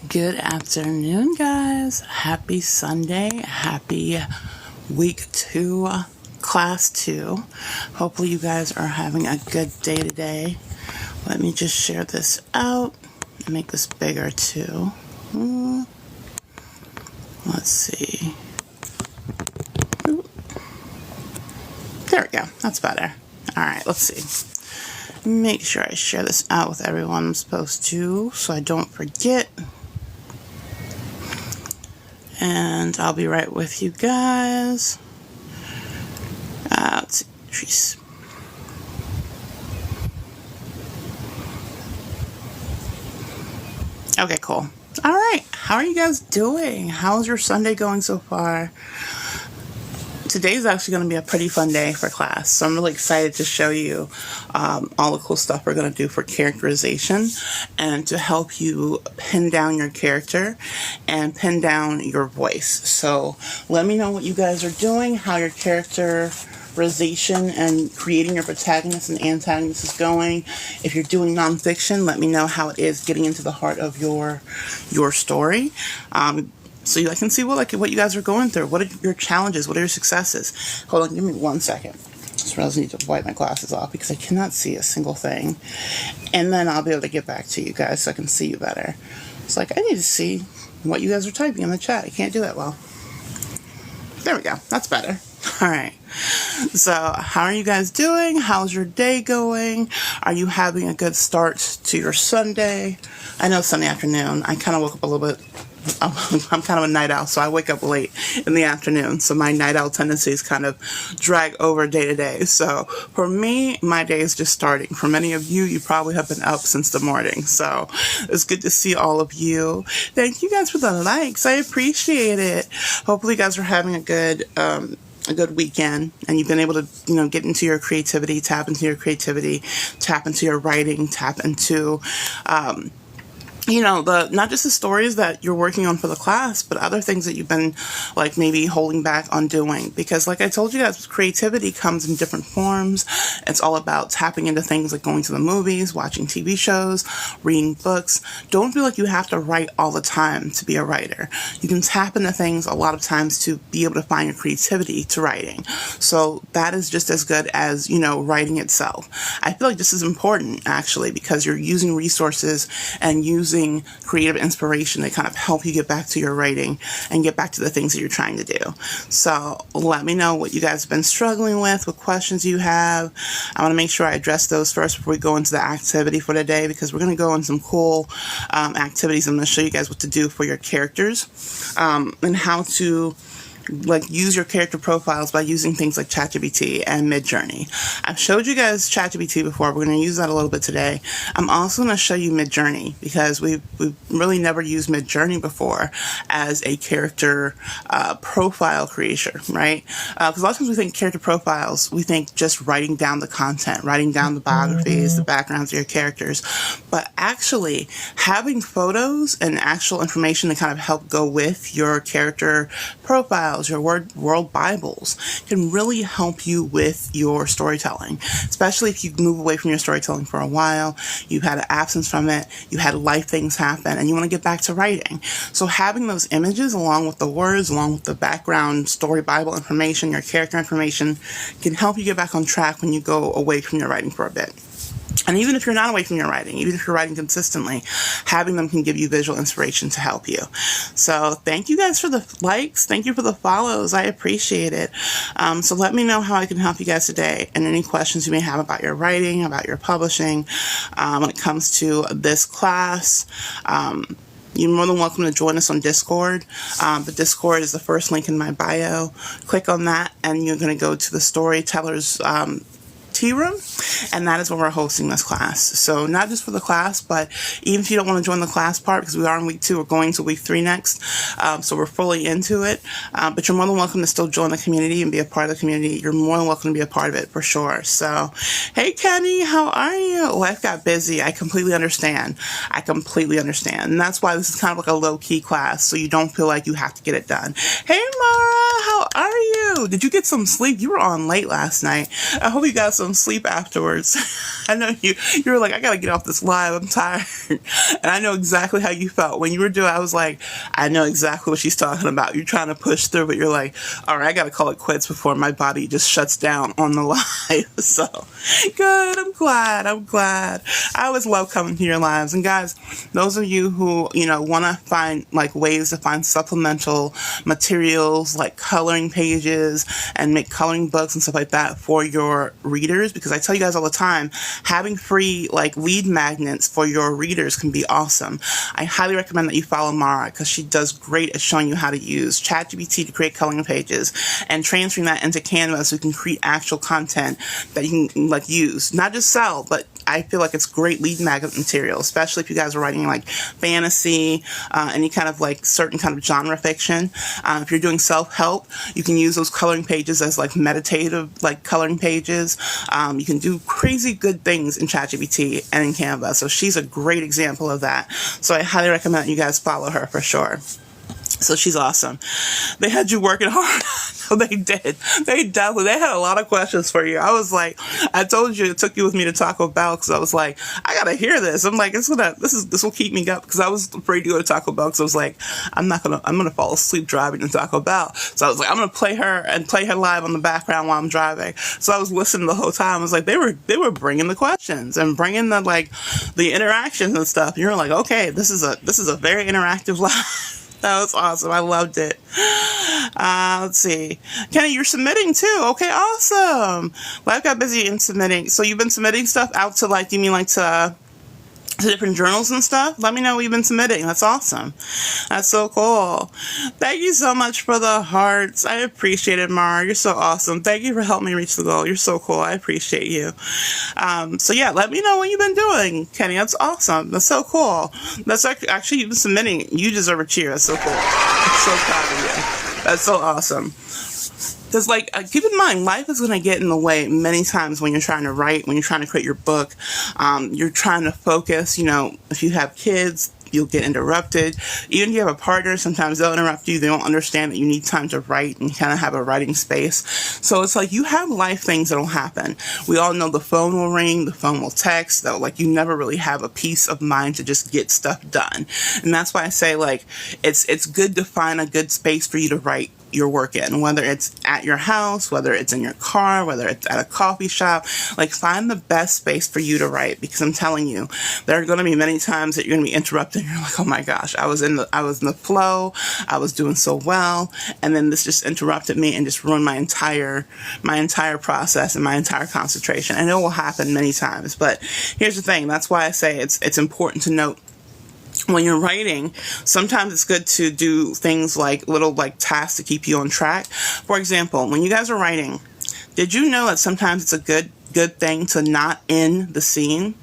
Good afternoon, guys. Happy Sunday. Happy week 2, class 2. Hopefully you guys are having a good day today. Let me just share this out and make this bigger too. Let's see. There we go. That's better. All right, let's see. Make sure I share this out with everyone I'm supposed to so I don't forget. And I'll be right with you guys. Let's see. Okay, cool. All right. How are you guys doing? How's your Sunday going so far? Today's actually going to be a pretty fun day for class, so I'm really excited to show you all the cool stuff we're going to do for characterization and to help you pin down your character and pin down your voice. So let me know what you guys are doing, how your characterization and creating your protagonist and antagonist is going. If you're doing nonfiction, let me know how it is getting into the heart of your story. So I can see what you guys are going through. What are your challenges? What are your successes? Hold on, give me 1 second. Just realized I need to wipe my glasses off because I cannot see a single thing. And then I'll be able to get back to you guys so I can see you better. It's like, I need to see what you guys are typing in the chat. I can't do that well. There we go. That's better. All right. So how are you guys doing? How's your day going? Are you having a good start to your Sunday? I know Sunday afternoon. I kind of woke up a little bit. I'm kind of a night owl, so I wake up late in the afternoon. So my night owl tendencies kind of drag over day to day. So for me, my day is just starting. For many of you, you probably have been up since the morning. So it's good to see all of you. Thank you guys for the likes. I appreciate it. Hopefully you guys are having a good weekend and you've been able to, get into your creativity, tap into your creativity, tap into your writing, tap into, not just the stories that you're working on for the class, but other things that you've been maybe holding back on doing. Because like I told you guys, creativity comes in different forms. It's all about tapping into things like going to the movies, watching TV shows, reading books. Don't feel like you have to write all the time to be a writer. You can tap into things a lot of times to be able to find your creativity to writing. So that is just as good as, writing itself. I feel like this is important actually because you're using resources and using creative inspiration to kind of help you get back to your writing and get back to the things that you're trying to do. So let me know what you guys have been struggling with, what questions you have. I want to make sure I address those first before we go into the activity for today, because we're going to go on some cool activities. I'm going to show you guys what to do for your characters and how to use your character profiles by using things like ChatGPT and Midjourney. I've showed you guys ChatGPT before. We're going to use that a little bit today. I'm also going to show you Midjourney because we've really never used Midjourney before as a character profile creator, right? Because a lot of times we think character profiles, we think just writing down the content, writing down the biographies, the backgrounds of your characters. But actually, having photos and actual information to kind of help go with your character profiles, your world Bibles, can really help you with your storytelling, especially if you move away from your storytelling for a while, you've had an absence from it, you had life things happen, and you want to get back to writing. So having those images along with the words, along with the background story Bible information, your character information, can help you get back on track when you go away from your writing for a bit. And even if you're not away from your writing, even if you're writing consistently, having them can give you visual inspiration to help you. So thank you guys for the likes. Thank you for the follows. I appreciate it. So let me know how I can help you guys today and any questions you may have about your writing, about your publishing. When it comes to this class, you're more than welcome to join us on Discord. The Discord is the first link in my bio. Click on that and you're going to go to the Storytellers tea room, and that is where we're hosting this class. So not just for the class, but even if you don't want to join the class part, because we are in week 2, we're going to week 3 next, so we're fully into it, but you're more than welcome to still join the community and be a part of the community. You're more than welcome to be a part of it for sure. So hey Kenny, how are you? Life got busy. I completely understand. And that's why this is kind of like a low-key class, so you don't feel like you have to get it done. Hey Mara, how are you? you? Did you get some sleep? You were on late last night. I hope you got some sleep afterwards. I know you were like, I gotta get off this live. I'm tired. And I know exactly how you felt. When you were doing I was like, I know exactly what she's talking about. You're trying to push through, but you're like, all right, I gotta call it quits before my body just shuts down on the live. So, good. I'm glad. I always love coming to your lives. And guys, those of you who, want to find like ways to find supplemental materials like coloring pages and make coloring books and stuff like that for your readers, because I tell you guys all the time, having free like lead magnets for your readers can be awesome. I highly recommend that you follow Mara because she does great at showing you how to use ChatGPT to create coloring pages and transferring that into Canva so you can create actual content that you can like use, not just sell, but I feel like it's great lead magnet material, especially if you guys are writing like fantasy, any kind of like certain kind of genre fiction. If you're doing self-help, you can use those coloring pages as like meditative like coloring pages. You can do crazy good things in ChatGPT and in Canva. So she's a great example of that. So I highly recommend that you guys follow her for sure. So she's awesome. They had you working hard. No, they did. They had a lot of questions for you. I was like, I told you it took you with me to Taco Bell because I was like, I gotta hear this. I'm like, this will keep me up because I was afraid to go to Taco Bell because I was like, I'm gonna fall asleep driving to Taco Bell. So I was like, I'm gonna play her live on the background while I'm driving. So I was listening the whole time. I was like, they were bringing the questions and bringing the interactions and stuff. And you're like, okay, this is a very interactive live. That was awesome. I loved it. Let's see. Kenny, you're submitting too. Okay, awesome. Life got busy in submitting. So you've been submitting stuff out to like, you mean like to different journals and stuff? Let me know what you've been submitting. That's awesome. That's so cool. Thank you so much for the hearts. I appreciate it, Mara. You're so awesome. Thank you for helping me reach the goal. You're so cool. I appreciate you. So yeah, let me know what you've been doing, Kenny. That's awesome. That's so cool. That's actually you've been submitting. You deserve a cheer. That's so cool. I'm so proud of you. That's so awesome. Because, like, keep in mind, life is going to get in the way many times when you're trying to write, when you're trying to create your book. You're trying to focus, if you have kids, you'll get interrupted. Even if you have a partner, sometimes they'll interrupt you. They don't understand that you need time to write and kind of have a writing space. So it's like you have life things that'll happen. We all know the phone will ring, the phone will text, though, like you never really have a peace of mind to just get stuff done. And that's why I say, like, it's good to find a good space for you to write your work in, whether it's at your house, whether it's in your car, whether it's at a coffee shop. Like, find the best space for you to write, because I'm telling you, there are going to be many times that you're going to be interrupted. You're like, oh my gosh, I was in the flow, I was doing so well, and then this just interrupted me and just ruined my entire process and my entire concentration. And it will happen many times. But here's the thing, that's why I say it's important to note, when you're writing, sometimes it's good to do things like little tasks to keep you on track. For example, when you guys are writing, did you know that sometimes it's a good thing to not end the scene?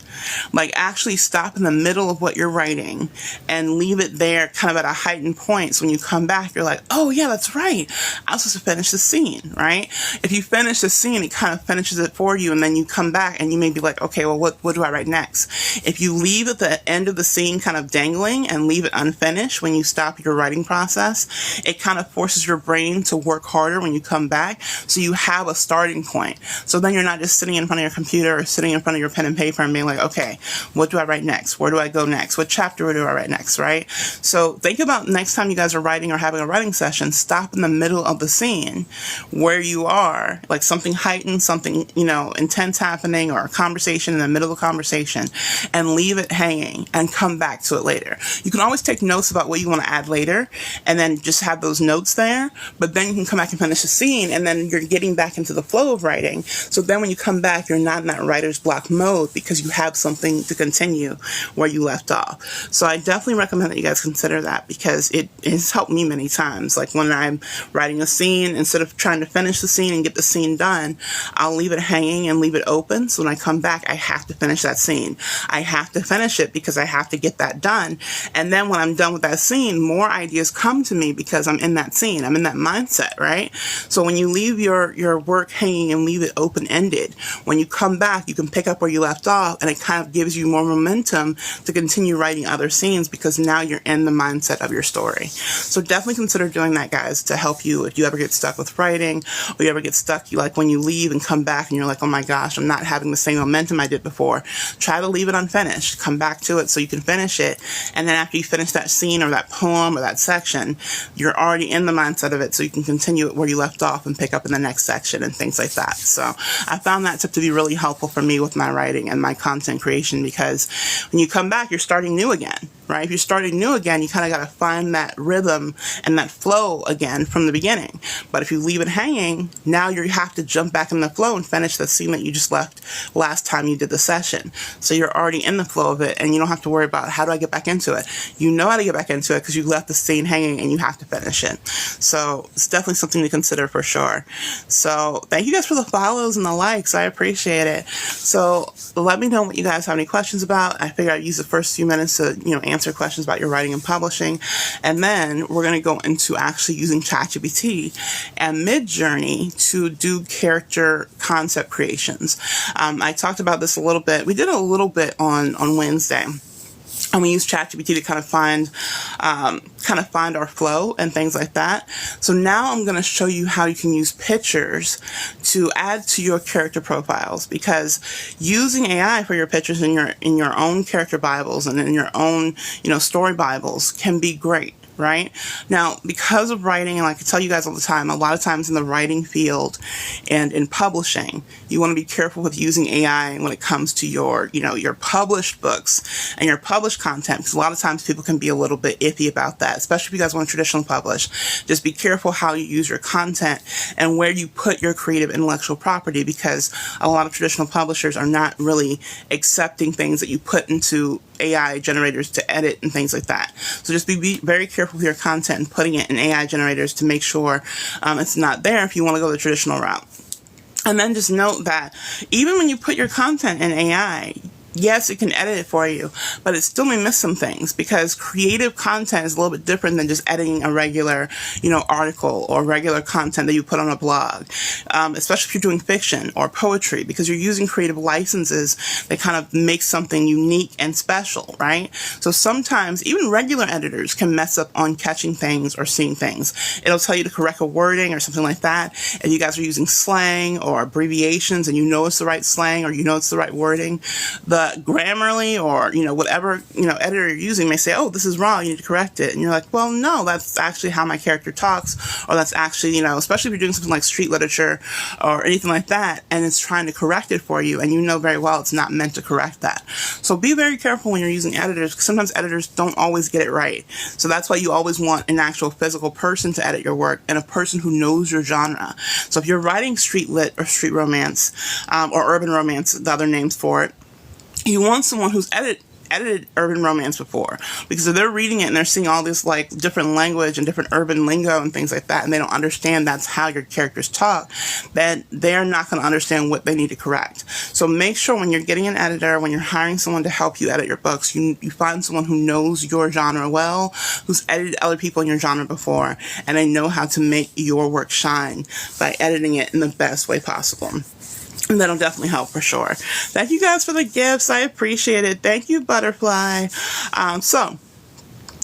Like, actually stop in the middle of what you're writing and leave it there kind of at a heightened point. So when you come back, you're like, oh yeah, that's right, I was supposed to finish the scene, right? If you finish the scene, it kind of finishes it for you, and then you come back and you may be like, okay, well, what do I write next? If you leave at the end of the scene kind of dangling and leave it unfinished when you stop your writing process, it kind of forces your brain to work harder when you come back, so you have a starting point. So then you're not just sitting in front of your computer or sitting in front of your pen and paper and being like, okay, what do I write next? Where do I go next? What chapter do I write next, right? So think about next time you guys are writing or having a writing session, stop in the middle of the scene where you are, like something heightened, something, intense happening, or a conversation in the middle of a conversation, and leave it hanging and come back to it later. You can always take notes about what you want to add later and then just have those notes there, but then you can come back and finish the scene, and then you're getting back into the flow of writing. So then when you come back, you're not in that writer's block mode because you have something to continue where you left off. So I definitely recommend that you guys consider that, because it has helped me many times. Like, when I'm writing a scene, instead of trying to finish the scene and get the scene done, I'll leave it hanging and leave it open. So when I come back, I have to finish that scene. I have to finish it because I have to get that done. And then when I'm done with that scene, more ideas come to me because I'm in that scene. I'm in that mindset, right? So when you leave your work hanging and leave it open-ended, when you come back, you can pick up where you left off, and it kind of gives you more momentum to continue writing other scenes because now you're in the mindset of your story. So definitely consider doing that, guys, to help you if you ever get stuck with writing, or you ever get stuck, like when you leave and come back and you're like, oh my gosh, I'm not having the same momentum I did before. Try to leave it unfinished. Come back to it so you can finish it. And then after you finish that scene or that poem or that section, you're already in the mindset of it, so you can continue it where you left off and pick up in the next section and things like that. So I found that tip to be really helpful for me with my writing and my content creation, because when you come back, you're starting new again, right? If you're starting new again, you kind of got to find that rhythm and that flow again from the beginning. But if you leave it hanging, now you have to jump back in the flow and finish the scene that you just left last time you did the session. So you're already in the flow of it, and you don't have to worry about how do I get back into it. You know how to get back into it because you left the scene hanging and you have to finish it. So it's definitely something to consider for sure. So thank you guys for the follows and the likes. I appreciate it. So let me know what you guys have any questions about. I figured I'd use the first few minutes to, answer questions about your writing and publishing. And then we're going to go into actually using ChatGPT and Midjourney to do character concept creations. I talked about this a little bit. We did a little bit on Wednesday. And we use ChatGPT to kind of find our flow and things like that. So now I'm going to show you how you can use pictures to add to your character profiles, because using AI for your pictures in your own character Bibles and in your own, story Bibles can be great. Right? Now, because of writing, and like I tell you guys all the time, a lot of times in the writing field and in publishing, you want to be careful with using AI when it comes to your published books and your published content, because a lot of times people can be a little bit iffy about that, especially if you guys want to traditionally publish. Just be careful how you use your content and where you put your creative intellectual property, because a lot of traditional publishers are not really accepting things that you put into AI generators to edit and things like that. So just be very careful with your content and putting it in AI generators to make sure it's not there if you want to go the traditional route. And then just note that even when you put your content in AI, yes, it can edit it for you, but it still may miss some things, because creative content is a little bit different than just editing a regular, article or regular content that you put on a blog, especially if you're doing fiction or poetry, because you're using creative licenses that kind of make something unique and special, right? So sometimes even regular editors can mess up on catching things or seeing things. It'll tell you to correct a wording or something like that. If you guys are using slang or abbreviations and it's the right slang or it's the right wording, the Grammarly or whatever editor you're using may say, oh, this is wrong, you need to correct it, and you're like, well, no, that's actually how my character talks, or that's actually especially if you're doing something like street literature or anything like that, and it's trying to correct it for you, and very well it's not meant to correct that. So be very careful when you're using editors, because sometimes editors don't always get it right. So that's why you always want an actual physical person to edit your work, and a person who knows your genre. So if you're writing street lit or street romance or urban romance, the other names for it, you want someone who's edited urban romance before, because if they're reading it and they're seeing all this like different language and different urban lingo and things like that, and they don't understand that's how your characters talk, then they're not going to understand what they need to correct. So make sure when you're getting an editor, when you're hiring someone to help you edit your books, you find someone who knows your genre well, who's edited other people in your genre before, and they know how to make your work shine by editing it in the best way possible. And that'll definitely help for sure. Thank you guys for the gifts. I appreciate it. Thank you, Butterfly. So,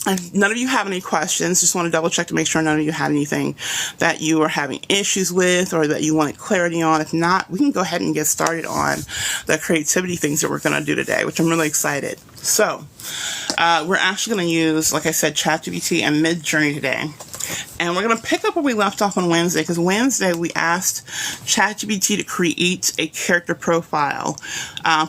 if none of you have any questions, just want to double check to make sure none of you had anything that you are having issues with or that you wanted clarity on. If not, we can go ahead and get started on the creativity things that we're going to do today, which I'm really excited. So, we're actually going to use, like I said, ChatGPT and Midjourney today. And we're going to pick up where we left off on Wednesday, because Wednesday we asked ChatGPT to create a character profile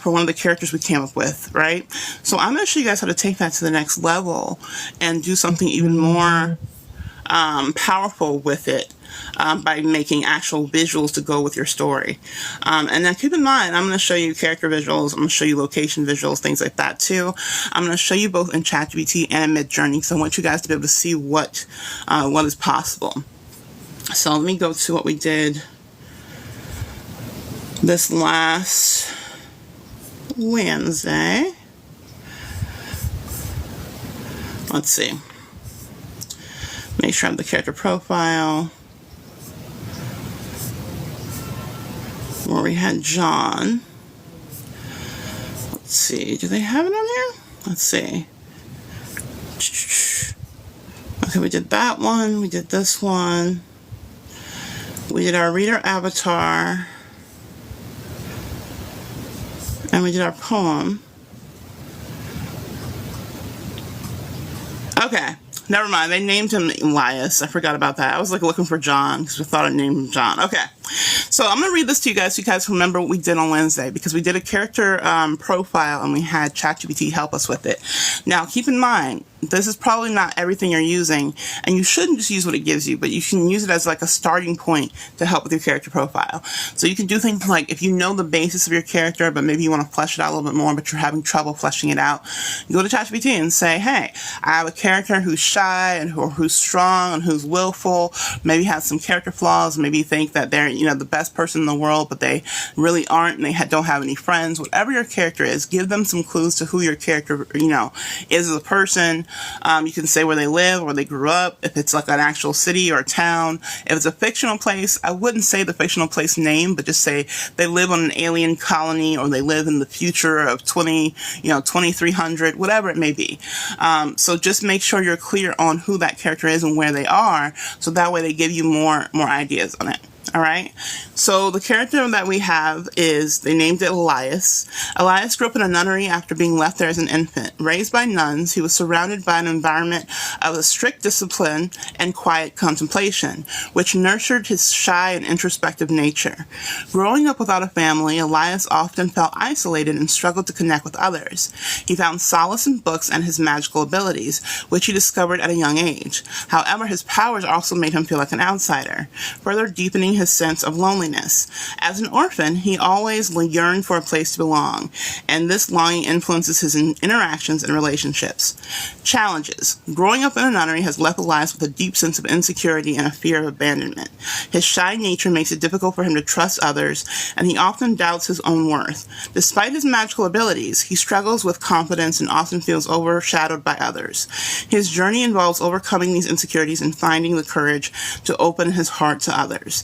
for one of the characters we came up with, right? So I'm going to show you guys how to take that to the next level and do something even more powerful with it. By making actual visuals to go with your story. And then keep in mind, I'm going to show you character visuals, I'm going to show you location visuals, things like that too. I'm going to show you both in ChatGPT and in Midjourney, because I want you guys to be able to see what is possible. So let me go to what we did this last Wednesday. Let's see. Make sure I have the character profile. where we had John. Let's see, do they have it on here? Let's see. Okay, we did that one, we did this one. We did our reader avatar. And we did our poem. Okay, never mind. They named him Elias. I forgot about that. I was like looking for John because we thought I named him John. Okay, so I'm going to read this to you guys so you guys remember what we did on Wednesday, because we did a character profile and we had ChatGPT help us with it. Now, keep in mind, this is probably not everything you're using, and you shouldn't just use what it gives you, but you can use it as like a starting point to help with your character profile. So you can do things like, if you know the basis of your character, but maybe you want to flesh it out a little bit more, but you're having trouble fleshing it out, you go to ChatGPT and say, hey, I have a character who's shy and who's strong and who's willful, maybe has some character flaws, maybe you think that they're, you know, the best person in the world, but they really aren't, and they don't have any friends. Whatever your character is, give them some clues to who your character, you know, is as a person. You can say where they live, where they grew up, if it's like an actual city or town. If it's a fictional place, I wouldn't say the fictional place name, but just say they live on an alien colony, or they live in the future of 2300, whatever it may be. So just make sure you're clear on who that character is and where they are, so that way they give you more ideas on it. All right. So the character that we have is, they named it Elias. Elias grew up in a nunnery after being left there as an infant. Raised by nuns, he was surrounded by an environment of a strict discipline and quiet contemplation, which nurtured his shy and introspective nature. Growing up without a family, Elias often felt isolated and struggled to connect with others. He found solace in books and his magical abilities, which he discovered at a young age. However, his powers also made him feel like an outsider, further deepening his sense of loneliness. As an orphan, he always yearned for a place to belong, and this longing influences his interactions and relationships. Challenges. Growing up in a nunnery has left Elias with a deep sense of insecurity and a fear of abandonment. His shy nature makes it difficult for him to trust others, and he often doubts his own worth. Despite his magical abilities, he struggles with confidence and often feels overshadowed by others. His journey involves overcoming these insecurities and finding the courage to open his heart to others.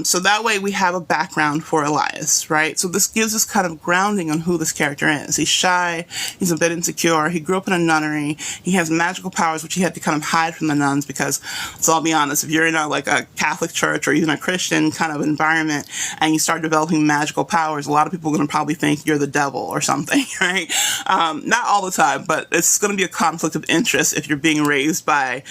So that way we have a background for Elias, right? So this gives us kind of grounding on who this character is. He's shy, he's a bit insecure, he grew up in a nunnery, he has magical powers which he had to kind of hide from the nuns, because, so I'll be honest, if you're in a Catholic church or even a Christian kind of environment and you start developing magical powers, a lot of people are going to probably think you're the devil or something, right? Not all the time, but it's going to be a conflict of interest if you're being raised by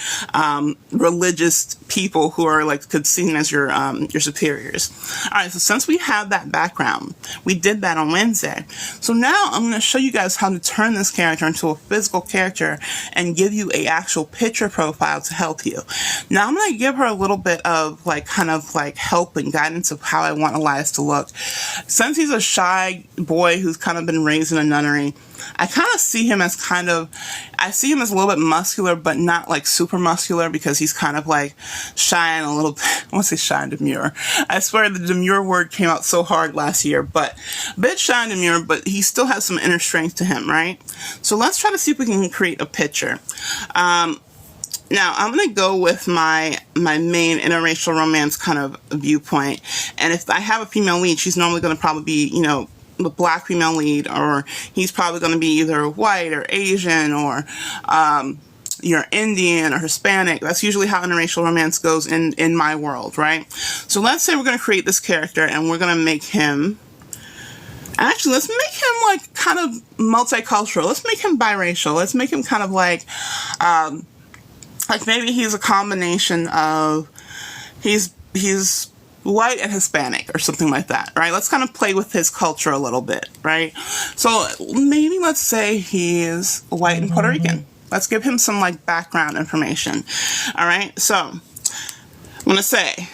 religious people who are seen as your superiors. All right, so since we have that background, we did that on Wednesday. So now I'm going to show you guys how to turn this character into a physical character and give you a actual picture profile to help you. Now I'm going to give her a little bit of help and guidance of how I want Elias to look. Since he's a shy boy who's kind of been raised in a nunnery, I kind of see him as I see him as a little bit muscular, but not super muscular, because he's kind of shy and a little bit, I want to say shy and demure. I swear the demure word came out so hard last year, but a bit shy and demure, but he still has some inner strength to him, right? So let's try to see if we can create a picture. Now, I'm going to go with my main interracial romance kind of viewpoint, and if I have a female lead, she's normally going to probably be, the black female lead, or he's probably going to be either white or Asian or you're Indian or Hispanic. That's usually how interracial romance goes in my world, right? So let's say we're going to create this character and we're going to make him, actually, let's make him kind of multicultural. Let's make him biracial. Let's make him kind of maybe he's a combination of, he's white and Hispanic or something like that, right? Let's kind of play with his culture a little bit, right? So maybe let's say he's white and Puerto Rican. Let's give him some background information. All right, so I'm going to say,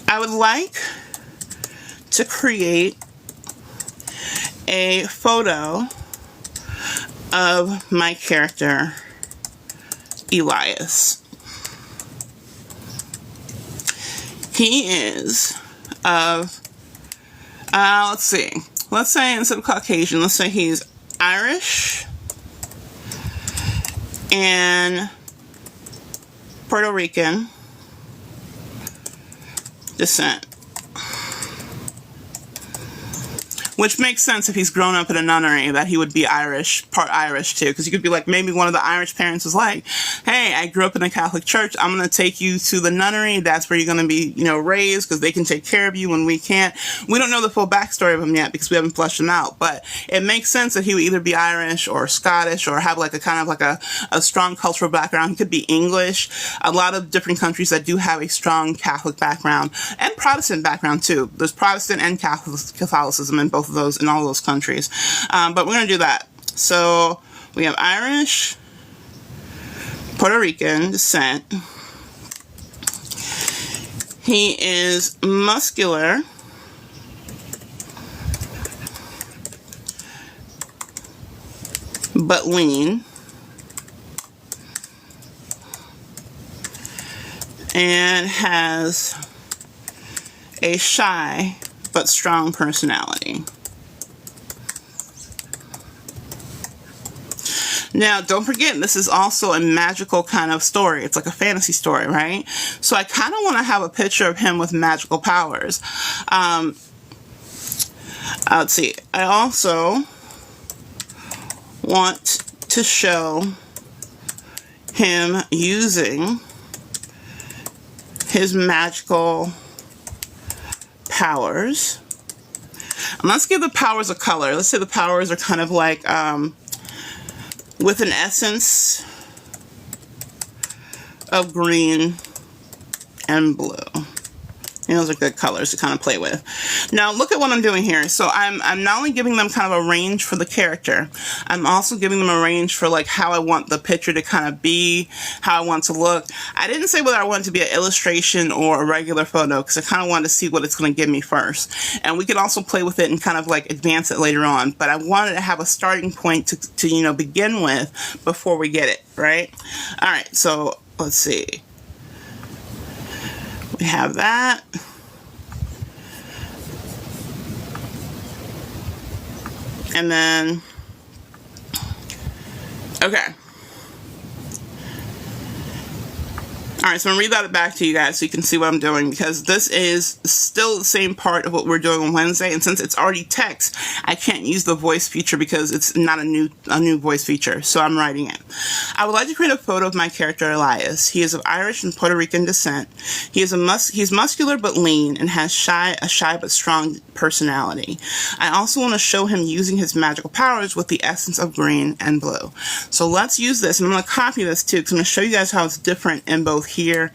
I would like to create a photo of my character, Elias. He is of, let's see, let's say instead of Caucasian, let's say he's Irish and Puerto Rican descent. Which makes sense if he's grown up in a nunnery, that he would be Irish, part Irish too. Because you could be like, maybe one of the Irish parents was like, hey, I grew up in a Catholic church. I'm going to take you to the nunnery. That's where you're going to be, raised, because they can take care of you when we can't. We don't know the full backstory of him yet because we haven't fleshed him out. But it makes sense that he would either be Irish or Scottish or have like a kind of like a strong cultural background. He could be English. A lot of different countries that do have a strong Catholic background and Protestant background too. There's Protestant and Catholicism in both of those, in all those countries. But we're going to do that. So we have Irish, Puerto Rican descent. He is muscular, but lean. And has a shy but strong personality. Now, don't forget, this is also a magical kind of story. It's like a fantasy story, right? So I kind of want to have a picture of him with magical powers. Let's see. I also want to show him using his magical powers. And let's give the powers a color. Let's say the powers are kind of like with an essence of green and blue. Those are good colors to kind of play with. Now, look at what I'm doing here. So I'm not only giving them kind of a range for the character, I'm also giving them a range for like how I want the picture to kind of be, how I want to look. I didn't say whether I want it to be an illustration or a regular photo because I kind of wanted to see what it's going to give me first. And we can also play with it and kind of like advance it later on. But I wanted to have a starting point to begin with before we get it, right? All right, so let's see. We have that. And then, okay. All right, so I'm going to read that back to you guys so you can see what I'm doing, because this is still the same part of what we're doing on Wednesday, and since it's already text, I can't use the voice feature because it's not a new voice feature, so I'm writing it. I would like to create a photo of my character Elias. He is of Irish and Puerto Rican descent. He's muscular but lean and has a shy but strong personality. I also want to show him using his magical powers with the essence of green and blue. So let's use this, and I'm going to copy this too because I'm going to show you guys how it's different in both here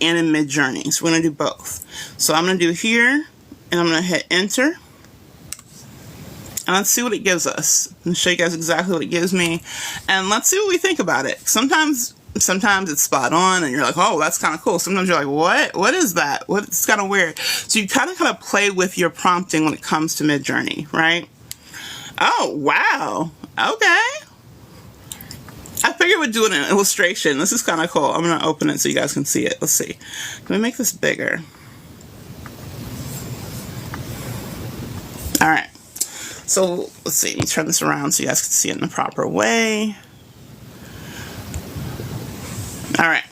and in Midjourney. So we're going to do both. So I'm going to do here, and I'm going to hit enter. And let's see what it gives us. I'm going to show you guys exactly what it gives me. And let's see what we think about it. Sometimes it's spot on, and you're like, oh, that's kind of cool. Sometimes you're like, what? What is that? It's kind of weird. So you kind of play with your prompting when it comes to Midjourney, right? Oh, wow. Okay. I figured we'd do an illustration. This is kind of cool. I'm going to open it so you guys can see it. Let's see. Can we make this bigger? All right. So let's see. Let me turn this around so you guys can see it in the proper way. All right.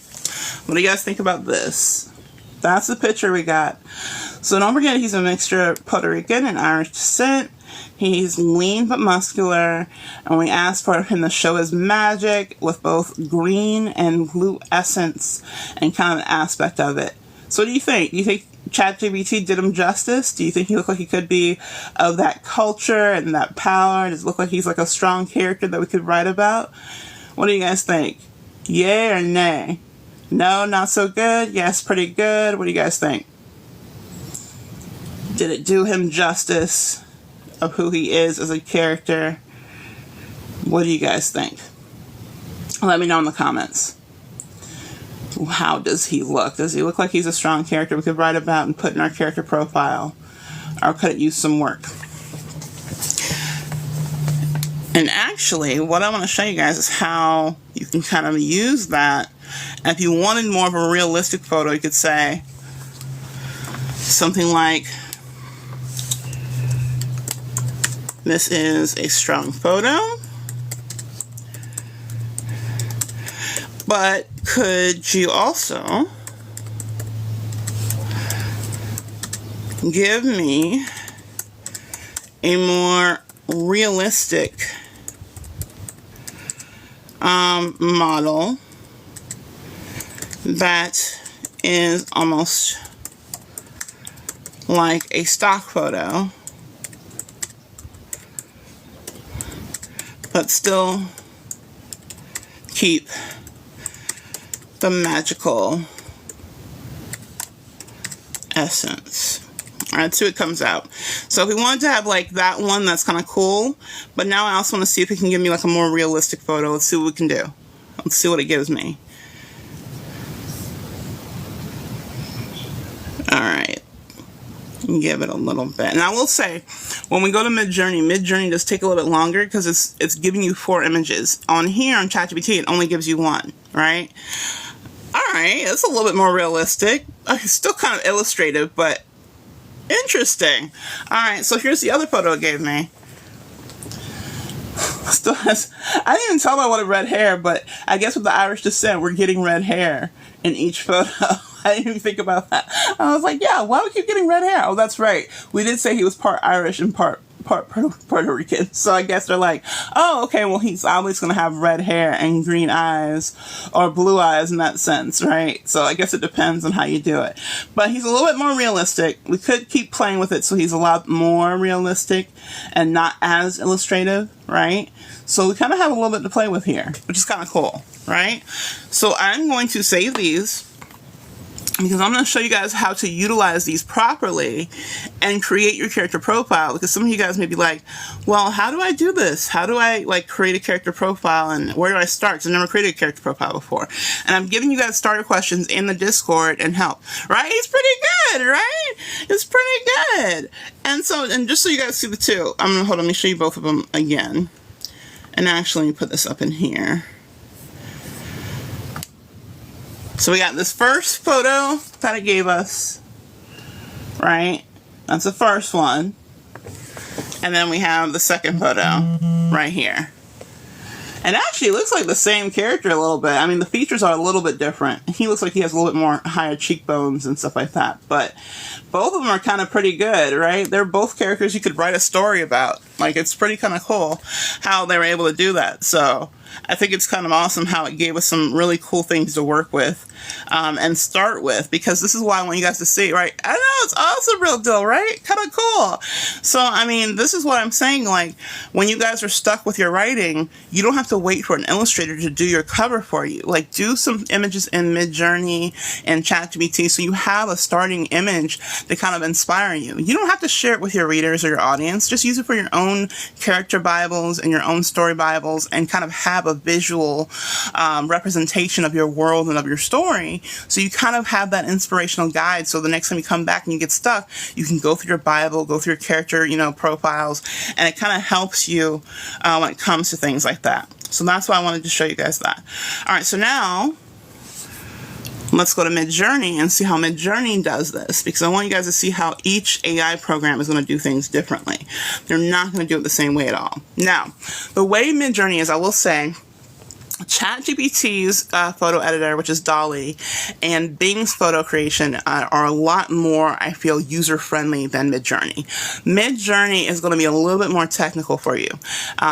What do you guys think about this? That's the picture we got. So don't forget, he's a mixture of Puerto Rican and Irish descent. He's lean but muscular, and we asked for him to show his magic with both green and blue essence and kind of an aspect of it. So what do you think? Do you think ChatGPT did him justice? Do you think he looked like he could be of that culture and that power? Does it look like he's like a strong character that we could write about? What do you guys think? Yay or nay? No, not so good? Yes, pretty good? What do you guys think? Did it do him justice of who he is as a character? What do you guys think? Let me know in the comments. How does he look? Does he look like he's a strong character we could write about and put in our character profile? Or could it use some work? And actually, what I want to show you guys is how you can kind of use that. And if you wanted more of a realistic photo, you could say something like, this is a strong photo, but could you also give me a more realistic model that is almost like a stock photo, but still keep the magical essence. Alright, let's see what comes out. So if we wanted to have like that one, that's kind of cool, but now I also want to see if it can give me like a more realistic photo. Let's see what we can do. Let's see what it gives me. Alright, give it a little bit. And I will say, when we go to Midjourney does take a little bit longer because it's giving you 4 images. On here on ChatGPT, it only gives you 1, right? Alright, that's a little bit more realistic. It's still kind of illustrative, but interesting. Alright, so here's the other photo it gave me. Still has, I didn't even tell them I wanted red hair, but I guess with the Irish descent, we're getting red hair in each photo. I didn't even think about that. I was like, yeah, why do we keep getting red hair? Oh, that's right. We did say he was part Irish and part Puerto Rican. So I guess they're like, oh, okay, well, he's obviously going to have red hair and green eyes or blue eyes in that sense, right? So I guess it depends on how you do it. But he's a little bit more realistic. We could keep playing with it so he's a lot more realistic and not as illustrative, right? So we kind of have a little bit to play with here, which is kind of cool, right? So I'm going to save these, because I'm going to show you guys how to utilize these properly and create your character profile. Because some of you guys may be like, well, how do I do this? How do I like create a character profile, and where do I start? Because I've never created a character profile before. And I'm giving you guys starter questions in the Discord and help, right? It's pretty good, right? It's pretty good. And so, and just so you guys see the two, hold on, let me show you both of them again. And actually, let me put this up in here. So we got this first photo that it gave us, right? That's the first one. And then we have the second photo right here. And actually, it looks like the same character a little bit. I mean, the features are a little bit different. He looks like he has a little bit more higher cheekbones and stuff like that. But both of them are kind of pretty good, right? They're both characters you could write a story about. Like, it's pretty kind of cool how they were able to do that. So I think it's kind of awesome how it gave us some really cool things to work with and start with, because this is why I want you guys to see, right? I know, it's awesome, real deal, right? Kind of cool. So, I mean, this is what I'm saying, like, when you guys are stuck with your writing, you don't have to wait for an illustrator to do your cover for you. Like, do some images in Midjourney and ChatGPT so you have a starting image to kind of inspire you. You don't have to share it with your readers or your audience. Just use it for your own character Bibles and your own story Bibles, and kind of have a visual representation of your world and of your story, so you kind of have that inspirational guide, so the next time you come back and you get stuck, you can go through your Bible, go through your character, profiles, and it kind of helps you when it comes to things like that. So that's why I wanted to show you guys that. Alright, so now let's go to Midjourney and see how Midjourney does this, because I want you guys to see how each AI program is going to do things differently. They're not going to do it the same way at all. Now, the way Midjourney is, I will say, ChatGPT's photo editor, which is DALL-E, and Bing's photo creation are a lot more, I feel, user-friendly than Midjourney. Midjourney is going to be a little bit more technical for you,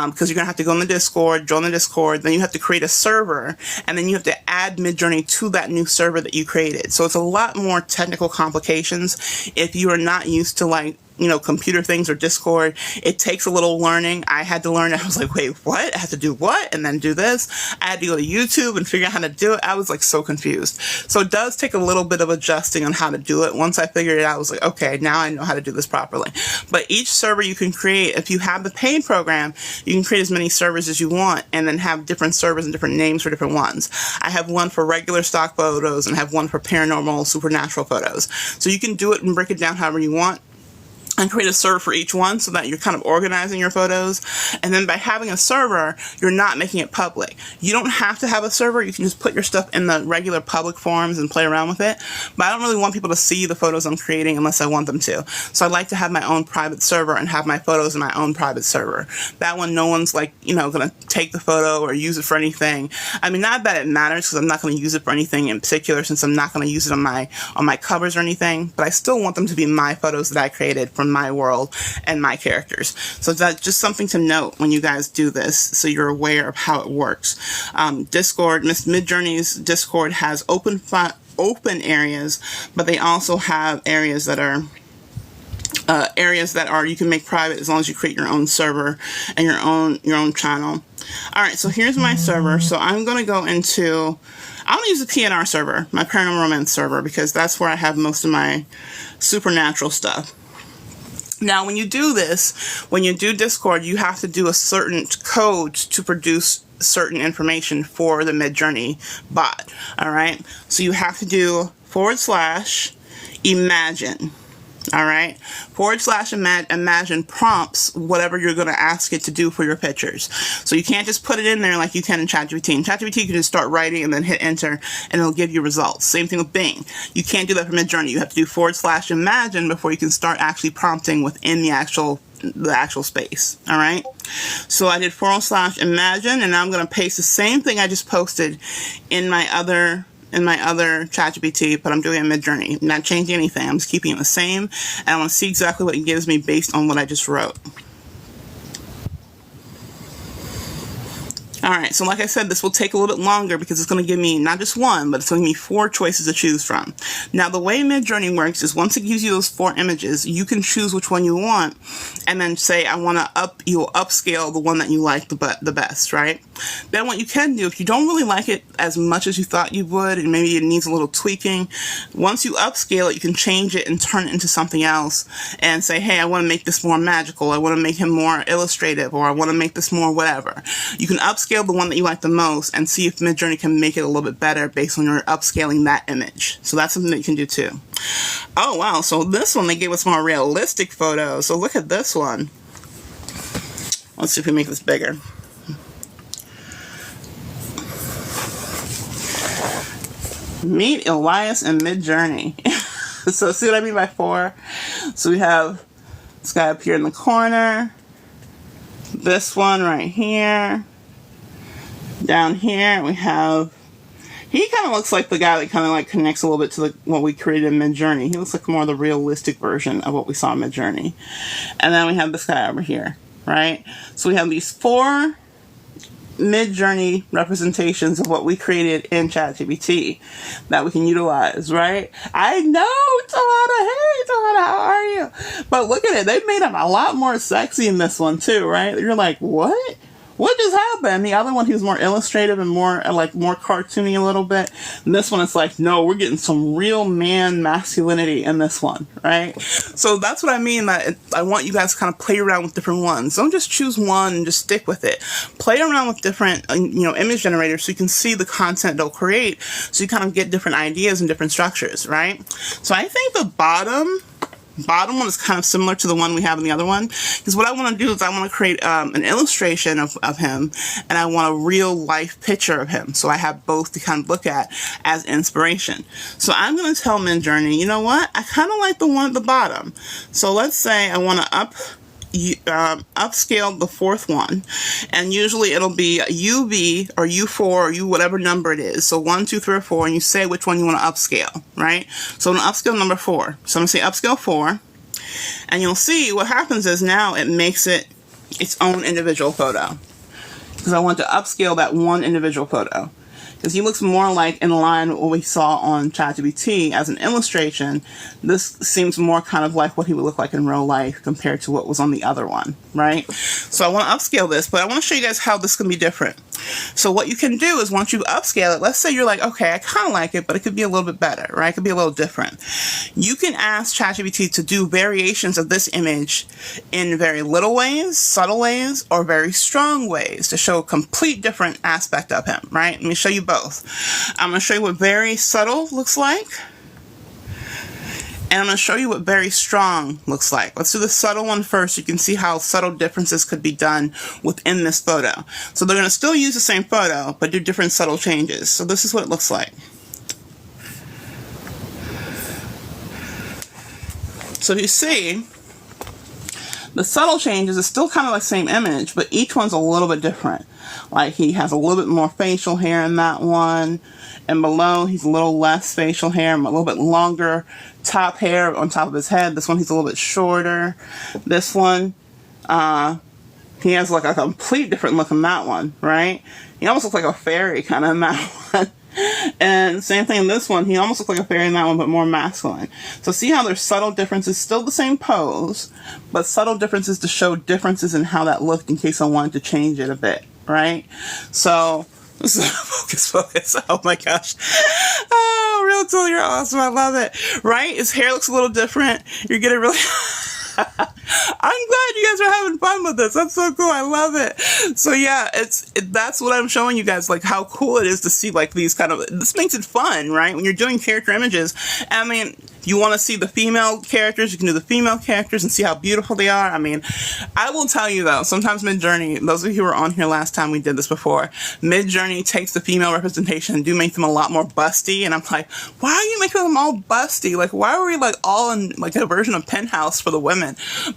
because you're going to have to go in the Discord, join the Discord, then you have to create a server, and then you have to add Midjourney to that new server that you created. So it's a lot more technical complications if you are not used to, like, computer things or Discord. It takes a little learning. I had to learn it. I was like, wait, what? I have to do what? And then do this? I had to go to YouTube and figure out how to do it. I was like so confused. So it does take a little bit of adjusting on how to do it. Once I figured it out, I was like, okay, now I know how to do this properly. But each server you can create, if you have the paid program, you can create as many servers as you want and then have different servers and different names for different ones. I have one for regular stock photos and have one for paranormal, supernatural photos. So you can do it and break it down however you want, and create a server for each one so that you're kind of organizing your photos. And then by having a server, you're not making it public. You don't have to have a server. You can just put your stuff in the regular public forums and play around with it. But I don't really want people to see the photos I'm creating unless I want them to. So I like to have my own private server and have my photos in my own private server. That one, no one's like, going to take the photo or use it for anything. I mean, not that it matters, because I'm not going to use it for anything in particular, since I'm not going to use it on my covers or anything. But I still want them to be my photos that I created for from my world and my characters. So that's just something to note when you guys do this, so you're aware of how it works. Discord, Miss Midjourney's Discord has open areas, but they also have areas that are you can make private as long as you create your own server and your own channel. All right, so here's my server. So I'm going to go into, I'm going to use the PNR server, my Paranormal Romance server, because that's where I have most of my supernatural stuff. Now, when you do this, when you do Discord, you have to do a certain code to produce certain information for the Midjourney bot. All right, so you have to do /imagine. All right, /imagine prompts whatever you're going to ask it to do for your pictures. So you can't just put it in there like you can in ChatGPT. In ChatGPT, you can just start writing and then hit enter, and it'll give you results. Same thing with Bing. You can't do that for Midjourney. You have to do /imagine before you can start actually prompting within the actual space. All right, so I did /imagine, and now I'm going to paste the same thing I just posted in my other ChatGPT, but I'm doing it in Midjourney. I'm not changing anything. I'm just keeping it the same, and I want to see exactly what it gives me based on what I just wrote. Alright, so like I said, this will take a little bit longer because it's going to give me not just one, but it's going to give me 4 choices to choose from. Now, the way Midjourney works is once it gives you those 4 images, you can choose which one you want, and then say, I want to you'll upscale the one that you like the best, right? Then what you can do, if you don't really like it as much as you thought you would, and maybe it needs a little tweaking, once you upscale it, you can change it and turn it into something else, and say, hey, I want to make this more magical, I want to make him more illustrative, or I want to make this more whatever. You can upscale the one that you like the most and see if Midjourney can make it a little bit better based on your upscaling that image. So that's something that you can do too. Oh wow, so this one they gave us more realistic photos. So look at this one. Let's see if we make this bigger. Meet Elias and Midjourney. So see what I mean by 4? So we have this guy up here in the corner. This one right here. Down here we have, he kind of looks like the guy that kind of like connects a little bit to what we created in Midjourney. He looks like more the realistic version of what we saw in Midjourney. And then we have this guy over here, right? So we have these 4 Midjourney representations of what we created in ChatGPT that we can utilize, right? I know, Tahana, hey Tahana, how are you? But look at it, they've made him a lot more sexy in this one too, right? You're like, what? What just happened? The other one, he was more illustrative and more cartoony a little bit. And this one, it's like, no, we're getting some real man masculinity in this one, right? So that's what I mean. That I want you guys to kind of play around with different ones. Don't just choose one and just stick with it. Play around with different, image generators so you can see the content they'll create. So you kind of get different ideas and different structures, right? So I think the bottom one is kind of similar to the one we have in the other one, because what I want to do is I want to create an illustration of him, and I want a real life picture of him, so I have both to kind of look at as inspiration. So I'm going to tell Midjourney, you know what, I kind of like the one at the bottom, so let's say I want to upscale the 4th one, and usually it'll be UV or U4 or whatever number it is. So 1, 2, 3, or 4, and you say which one you want to upscale, right? So I'm going to upscale number 4. So I'm going to say upscale 4, and you'll see what happens is now it makes it its own individual photo, because I want to upscale that one individual photo. Because he looks more like in line with what we saw on ChatGPT as an illustration. This seems more kind of like what he would look like in real life compared to what was on the other one, right? So I want to upscale this, but I want to show you guys how this can be different. So what you can do is once you upscale it, let's say you're like, okay, I kind of like it, but it could be a little bit better, right? It could be a little different. You can ask ChatGPT to do variations of this image in very little ways, subtle ways, or very strong ways to show a complete different aspect of him, right? Let me show you both. I'm going to show you what very subtle looks like, and I'm going to show you what very strong looks like. Let's do the subtle one first. You can see how subtle differences could be done within this photo. So they're going to still use the same photo, but do different subtle changes. So this is what it looks like. So you see, The subtle changes is still kind of like the same image, but each one's a little bit different. Like he has a little bit more facial hair in that one, and below he's a little less facial hair, a little bit longer top hair on top of his head. This one he's a little bit shorter. This one, he has like a complete different look in that one, right? He almost looks like a fairy kind of in that one. And same thing in this one, he almost looks like a fairy in that one, but more masculine. So see how there's subtle differences, still the same pose, but subtle differences to show differences in how that looked in case I wanted to change it a bit, right? So, focus. Oh my gosh. Oh, Real Tool, you're awesome. I love it. Right? His hair looks a little different. You're getting really... I'm glad you guys are having fun with this. That's so cool. I love it. So yeah, that's what I'm showing you guys, like how cool it is to see like these kind of, this makes it fun, right? When you're doing character images, I mean, you want to see the female characters, you can do the female characters and see how beautiful they are. I mean, I will tell you though, sometimes Midjourney, those of you who were on here last time we did this before, Midjourney takes the female representation and do make them a lot more busty, and I'm like, why are you making them all busty? Like, why are we like all in like a version of Penthouse for the women?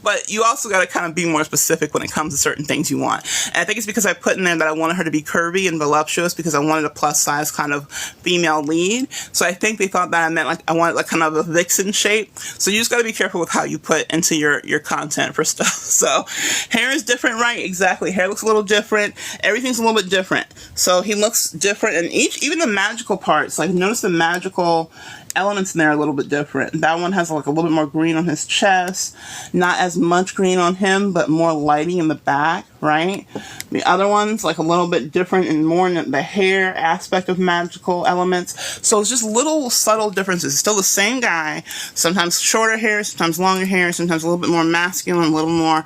But you also got to kind of be more specific when it comes to certain things you want. And I think it's because I put in there that I wanted her to be curvy and voluptuous because I wanted a plus size kind of female lead. So I think they thought that I meant like I wanted like kind of a vixen shape. So you just got to be careful with how you put into your content for stuff. So hair is different, right? Exactly. Hair looks a little different. Everything's a little bit different. So he looks different, and even the magical parts, like notice the magical elements in there are a little bit different. That one has like a little bit more green on his chest, not as much green on him, but more lighting in the back, right? The other one's like a little bit different and more in the hair aspect of magical elements. So it's just little subtle differences. It's still the same guy, sometimes shorter hair, sometimes longer hair, sometimes a little bit more masculine, a little more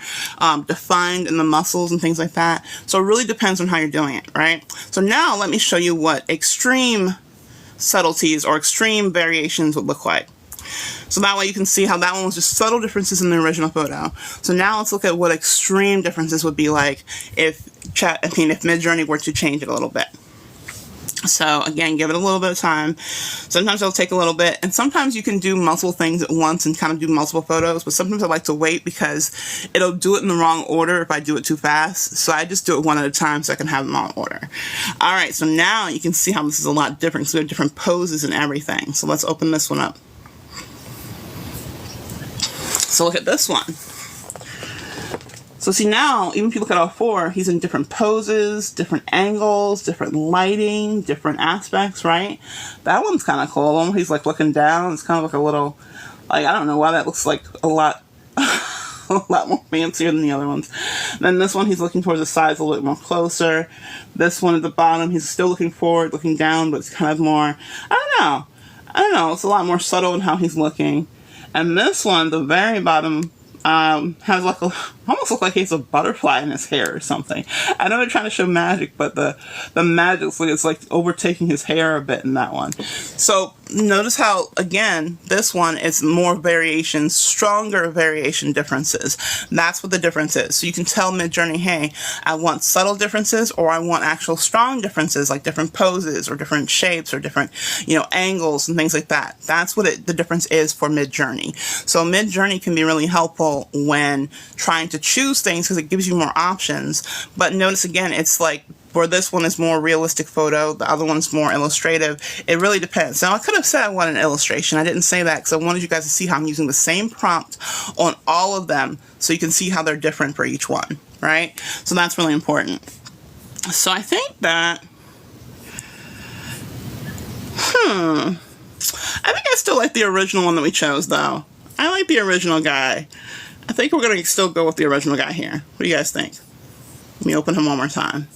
defined in the muscles and things like that. So it really depends on how you're doing it, right? So now let me show you what extreme subtleties or extreme variations would look like. So that way you can see how that one was just subtle differences in the original photo. So now let's look at what extreme differences would be like if Midjourney were to change it a little bit. So again, give it a little bit of time. Sometimes it'll take a little bit, and sometimes you can do multiple things at once and kind of do multiple photos, but sometimes I like to wait because it'll do it in the wrong order if I do it too fast. So I just do it one at a time so I can have them all in order. Alright, so now you can see how this is a lot different because we have different poses and everything. So let's open this one up. So look at this one. So see now, even if you look at all four, he's in different poses, different angles, different lighting, different aspects, right? That one's kind of cool. When he's like looking down, it's kind of like a little, like, I don't know why that looks like a lot, a lot more fancier than the other ones. Then this one, he's looking towards the sides a little bit more closer. This one at the bottom, he's still looking forward, looking down, but it's kind of more, I don't know, it's a lot more subtle in how he's looking. And this one, the very bottom, has like almost look like he has a butterfly in his hair or something. I know they're trying to show magic, but the magic's like it's like overtaking his hair a bit in that one. So notice how, again, this one is more variations, stronger variation differences. That's what the difference is. So you can tell Midjourney, hey, I want subtle differences, or I want actual strong differences, like different poses or different shapes or different, angles and things like that. That's what the difference is for Midjourney. So Midjourney can be really helpful when trying to choose things because it gives you more options. But notice again, it's like for this one is more realistic photo, the other one's more illustrative. It really depends. Now I could have said I wanted an illustration. I didn't say that because I wanted you guys to see how I'm using the same prompt on all of them so you can see how they're different for each one, right? So that's really important. So I think that I think I still like the original one that we chose though. I like the original guy. I think we're going to still go with the original guy here. What do you guys think? Let me open him one more time.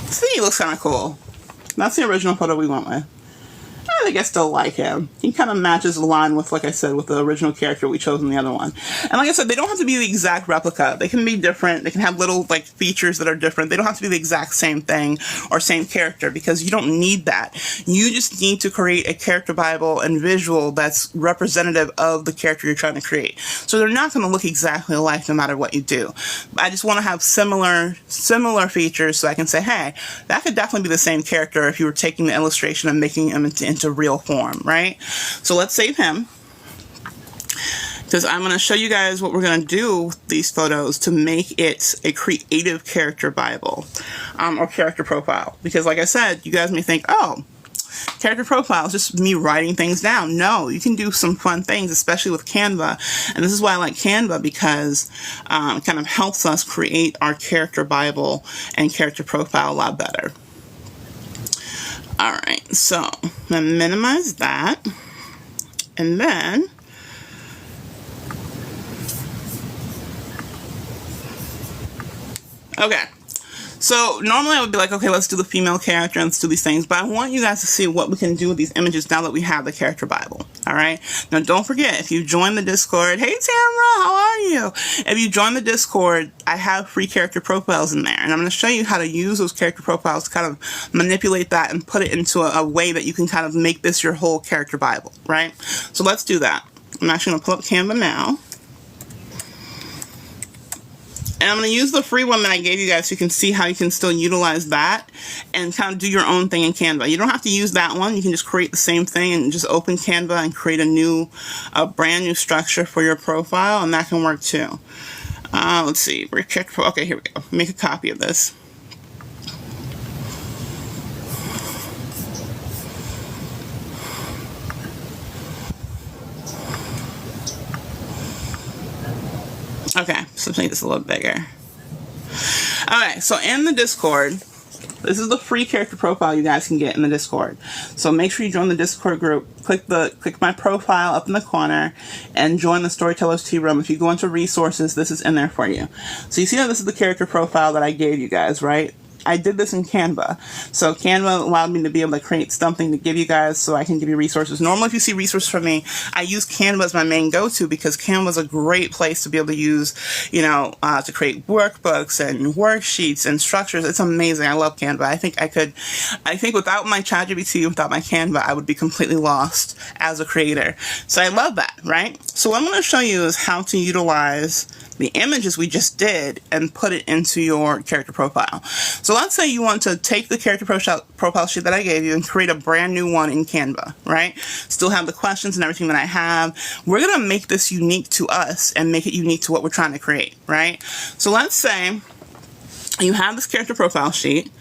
See, he looks kind of cool. That's the original photo we went with. I think I still like him. He kind of matches the line with, like I said, with the original character we chose in the other one. And like I said, they don't have to be the exact replica. They can be different. They can have little, like, features that are different. They don't have to be the exact same thing or same character because you don't need that. You just need to create a character Bible and visual that's representative of the character you're trying to create. So they're not going to look exactly alike no matter what you do. I just want to have similar features so I can say, hey, that could definitely be the same character if you were taking the illustration and making him into real form, right? So let's save him. because I'm going to show you guys what we're going to do with these photos to make it a creative character Bible or character profile. Because like I said, you guys may think, oh, character profile is just me writing things down. No, you can do some fun things, especially with Canva. And this is why I like Canva, because it kind of helps us create our character Bible and character profile a lot better. All right, so I'm going to minimize that. And then okay, so normally I would be like, okay, let's do the female character and let's do these things, but I want you guys to see what we can do with these images now that we have the character Bible. All right, now don't forget, if you join the Discord, hey Tamara, how are you? If you join the Discord, I have free character profiles in there, and I'm going to show you how to use those character profiles to kind of manipulate that and put it into a way that you can kind of make this your whole character Bible, right? So let's do that. I'm actually going to pull up Canva now. And I'm going to use the free one that I gave you guys so you can see how you can still utilize that and kind of do your own thing in Canva. You don't have to use that one. You can just create the same thing and just open Canva and create a brand new structure for your profile, and that can work too. Let's see. Okay, here we go. Make a copy of this. Okay, so make this a little bigger. Okay, so in the Discord, this is the free character profile you guys can get in the Discord. So make sure you join the Discord group. Click my profile up in the corner and join the Storytellers Tea Room. If you go into resources, this is in there for you. So you see how this is the character profile that I gave you guys, right? I did this in Canva. So Canva allowed me to be able to create something to give you guys so I can give you resources. Normally, if you see resources from me, I use Canva as my main go-to because Canva is a great place to be able to use, to create workbooks and worksheets and structures. It's amazing. I love Canva. I think without my ChatGPT, without my Canva, I would be completely lost as a creator. So I love that, right? So what I'm going to show you is how to utilize the images we just did and put it into your character profile. So let's say you want to take the character profile sheet that I gave you and create a brand new one in Canva, right? Still have the questions and everything that I have. We're going to make this unique to us and make it unique to what we're trying to create, right? So let's say you have this character profile sheet,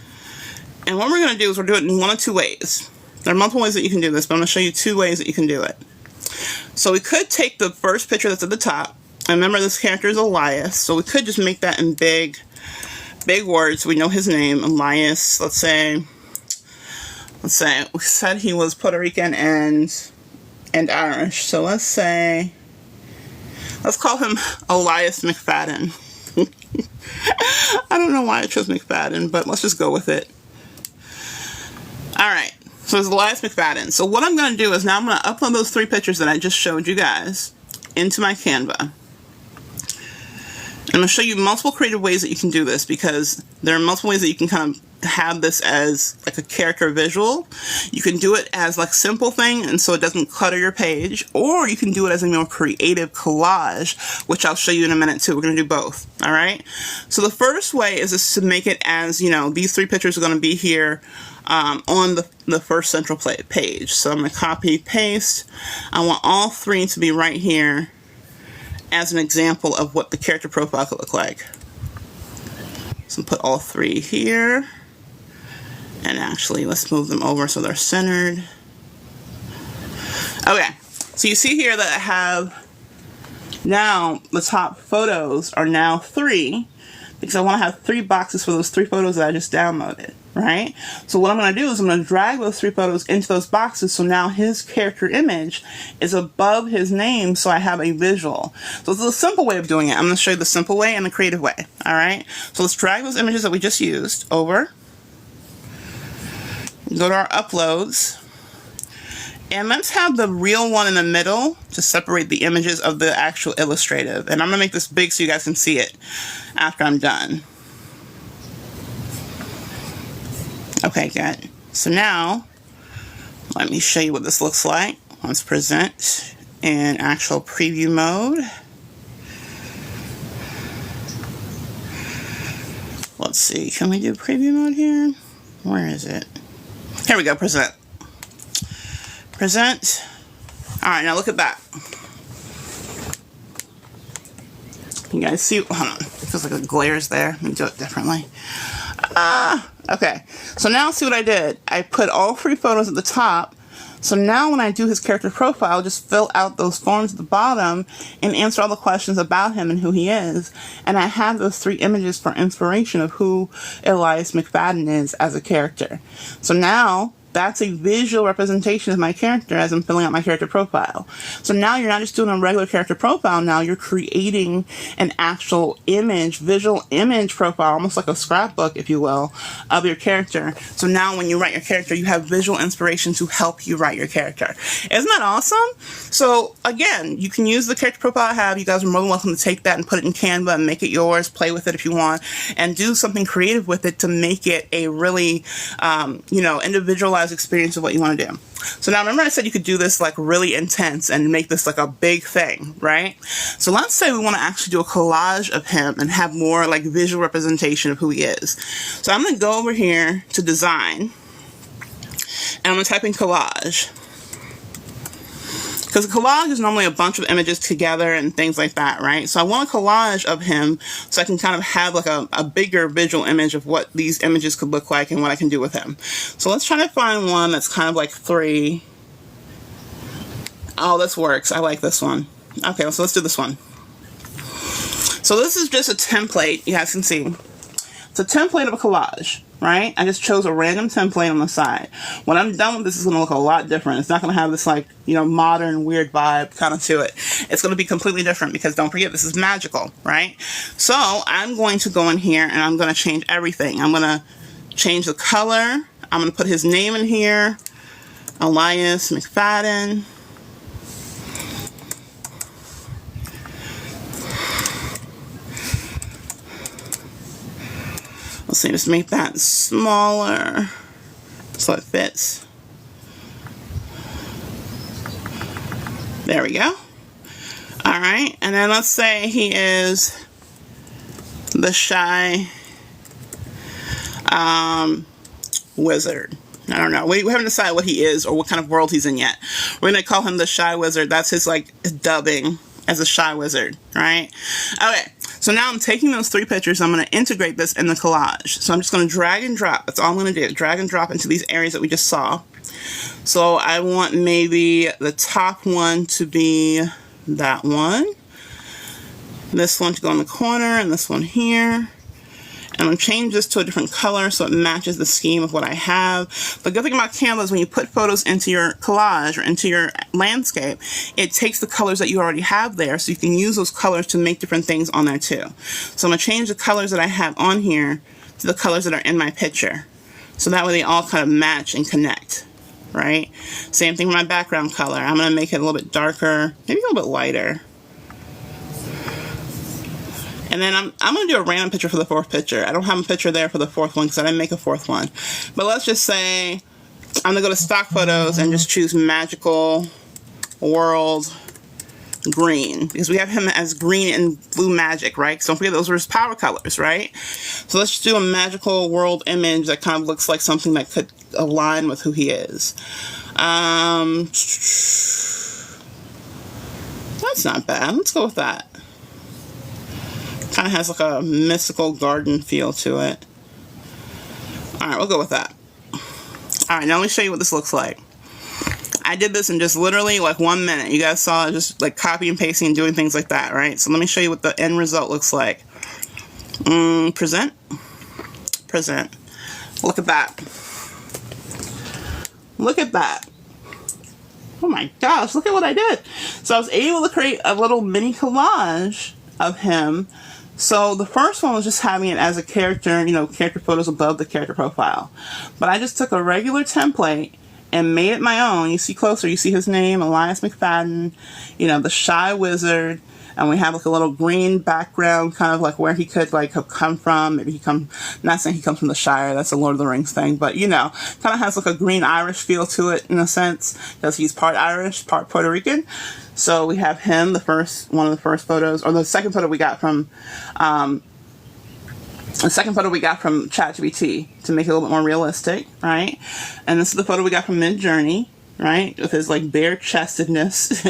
and what we're going to do is we're doing it in one of two ways. There are multiple ways that you can do this, but I'm going to show you two ways that you can do it. So we could take the first picture that's at the top. And remember, this character is Elias, so we could just make that in big words so we know his name. Elias, let's say we said he was Puerto Rican and Irish. So let's call him Elias McFadden. I don't know why I chose McFadden, but let's just go with it. Alright, so it's Elias McFadden. So what I'm going to do is now I'm going to upload those three pictures that I just showed you guys into my Canva. I'm going to show you multiple creative ways that you can do this, because there are multiple ways that you can kind of have this as like a character visual. You can do it as like simple thing, and so it doesn't clutter your page, or you can do it as a more creative collage, which I'll show you in a minute too. We're going to do both. All right. So the first way is just to make it as, these three pictures are going to be here on the first central page. So I'm going to copy paste. I want all three to be right here as an example of what the character profile could look like. So put all three here, and actually let's move them over so they're centered. Okay, so you see here that I have now the top photos are now 3, because I want to have 3 boxes for those 3 photos that I just downloaded, right? So what I'm going to do is I'm going to drag those 3 photos into those boxes, so now his character image is above his name, so I have a visual. So it's a simple way of doing it. I'm going to show you the simple way and the creative way, all right? So let's drag those images that we just used over, go to our uploads, and let's have the real one in the middle to separate the images of the actual illustrative. And I'm going to make this big so you guys can see it after I'm done. Okay, good. So now, let me show you what this looks like. Let's present in actual preview mode. Let's see, can we do preview mode here? Where is it? Here we go, present. Present. Alright, now look at that. You guys see? Hold on. It feels like the glare's there. Let me do it differently. Okay. So now see what I did. I put all 3 photos at the top. So now when I do his character profile, just fill out those forms at the bottom and answer all the questions about him and who he is. And I have those 3 images for inspiration of who Elias McFadden is as a character. So now that's a visual representation of my character as I'm filling out my character profile. So now you're not just doing a regular character profile, now you're creating an actual image, visual image profile, almost like a scrapbook, if you will, of your character. So now when you write your character, you have visual inspiration to help you write your character. Isn't that awesome? So again, you can use the character profile I have. You guys are more than welcome to take that and put it in Canva and make it yours, play with it if you want, and do something creative with it to make it a really, individualized experience of what you want to do. So now remember I said you could do this like really intense and make this like a big thing, right? So let's say we want to actually do a collage of him and have more like visual representation of who he is. So I'm going to go over here to design and I'm going to type in collage. Because a collage is normally a bunch of images together and things like that, right? So I want a collage of him so I can kind of have like a bigger visual image of what these images could look like and what I can do with him. So let's try to find one that's kind of like 3. Oh, this works. I like this one. Okay, so let's do this one. So this is just a template, you guys can see. It's a template of a collage, right? I just chose a random template on the side. When I'm done with this, it's going to look a lot different. It's not going to have this like, modern, weird vibe kind of to it. It's going to be completely different because don't forget, this is magical, right? So I'm going to go in here and I'm going to change everything. I'm going to change the color. I'm going to put his name in here, Elias McFadden. Let's see, just make that smaller so it fits. There we go. All right, and then let's say he is the shy wizard. I don't know. We haven't decided what he is or what kind of world he's in yet. We're going to call him the shy wizard. That's his like dubbing as a shy wizard, right? Okay. So now I'm taking those 3 pictures, I'm going to integrate this in the collage. So I'm just going to drag and drop. That's all I'm going to do. Drag and drop into these areas that we just saw. So I want maybe the top one to be that one. This one to go in the corner, and this one here. And I'm going to change this to a different color so it matches the scheme of what I have. The good thing about Canva is when you put photos into your collage or into your landscape, it takes the colors that you already have there, so you can use those colors to make different things on there too. So I'm going to change the colors that I have on here to the colors that are in my picture. So that way they all kind of match and connect, right? Same thing with my background color. I'm going to make it a little bit darker, maybe a little bit lighter. And then I'm going to do a random picture for the 4th picture. I don't have a picture there for the 4th one because I didn't make a 4th one. But let's just say I'm going to go to stock photos and just choose magical world green. Because we have him as green and blue magic, right? So don't forget those are his power colors, right? So let's just do a magical world image that kind of looks like something that could align with who he is. That's not bad. Let's go with that. Kind of has like a mystical garden feel to it. Alright, we'll go with that. Alright, now let me show you what this looks like. I did this in just literally like 1 minute. You guys saw it, just like copy and pasting and doing things like that, right? So let me show you what the end result looks like. Present. Present. Look at that. Look at that. Oh my gosh, look at what I did. So I was able to create a little mini collage of him. So the first one was just having it as a character, character photos above the character profile. But I just took a regular template and made it my own. You see closer, you see his name, Elias McFadden, the shy wizard. And we have like a little green background, kind of like where he could like have come from. Maybe not saying he comes from the Shire, that's a Lord of the Rings thing, but kind of has like a green Irish feel to it in a sense, because he's part Irish, part Puerto Rican. So we have him, one of the first photos, or the second photo we got from, ChatGPT to make it a little bit more realistic, right? And this is the photo we got from Midjourney. right? With his like bare chestedness.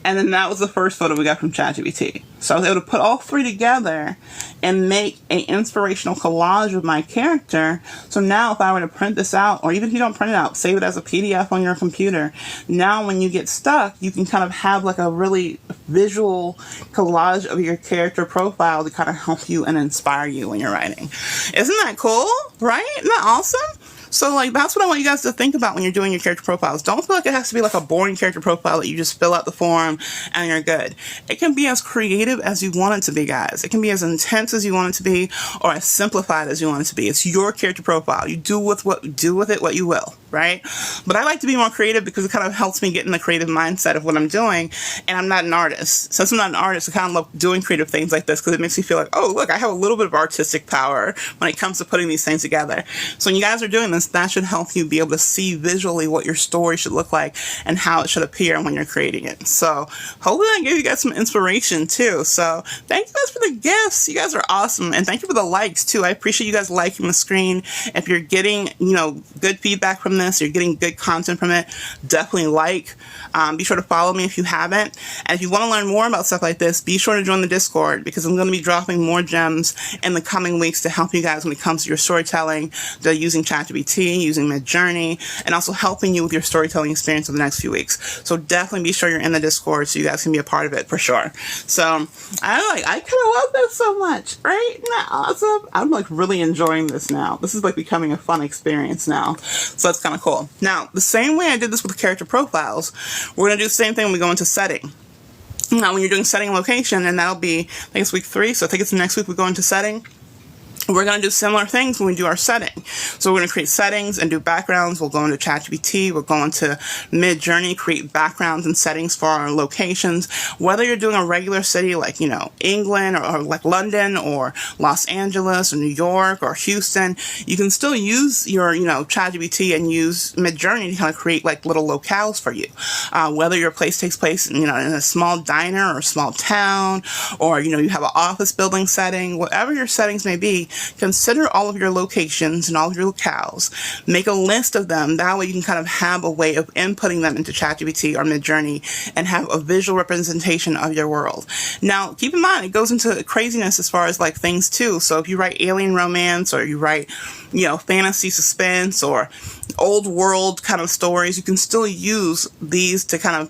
And then that was the first photo we got from ChatGPT. So I was able to put all three together and make an inspirational collage of my character. So now if I were to print this out, or even if you don't print it out, save it as a PDF on your computer. Now when you get stuck, you can kind of have like a really visual collage of your character profile to kind of help you and inspire you when you're writing. Isn't that cool? Right? Isn't that awesome? So, like, that's what I want you guys to think about when you're doing your character profiles. Don't feel like it has to be like a boring character profile that you just fill out the form and you're good. It can be as creative as you want it to be, guys. It can be as intense as you want it to be, or as simplified as you want it to be. It's your character profile. You do with it what you will, right? But I like to be more creative because it kind of helps me get in the creative mindset of what I'm doing, and I'm not an artist. Since I'm not an artist, I kind of love doing creative things like this because it makes me feel like, oh, look, I have a little bit of artistic power when it comes to putting these things together. So when you guys are doing this, that should help you be able to see visually what your story should look like and how it should appear when you're creating it. So hopefully I gave you guys some inspiration too. So thank you guys for the gifts. You guys are awesome. And thank you for the likes too. I appreciate you guys liking the screen. If you're getting, good feedback from this, you're getting good content from it, definitely like. Be sure to follow me if you haven't. And if you want to learn more about stuff like this, be sure to join the Discord because I'm going to be dropping more gems in the coming weeks to help you guys when it comes to your storytelling, using ChatGPT, using Midjourney, and also helping you with your storytelling experience over the next few weeks. So definitely be sure you're in the Discord so you guys can be a part of it for sure. So I kind of love this so much, right? Isn't that awesome? I'm like really enjoying this now. This is like becoming a fun experience now. So that's kind of cool. Now, the same way I did this with character profiles, we're going to do the same thing when we go into setting. Now, when you're doing setting and location, and that'll be, I think it's week 3, so I think it's next week we go into setting. We're going to do similar things when we do our setting. So we're going to create settings and do backgrounds. We'll go into ChatGPT. We'll go into Midjourney, create backgrounds and settings for our locations. Whether you're doing a regular city like, England or like London or Los Angeles or New York or Houston, you can still use your, ChatGPT and use Midjourney to kind of create like little locales for you. Whether your place takes place, in a small diner or a small town, or, you have an office building setting, whatever your settings may be, consider all of your locations and all of your locales. Make a list of them. That way you can kind of have a way of inputting them into ChatGPT or Midjourney and have a visual representation of your world. Now, keep in mind, it goes into craziness as far as like things too. So if you write alien romance or you write, fantasy suspense or old world kind of stories, you can still use these to kind of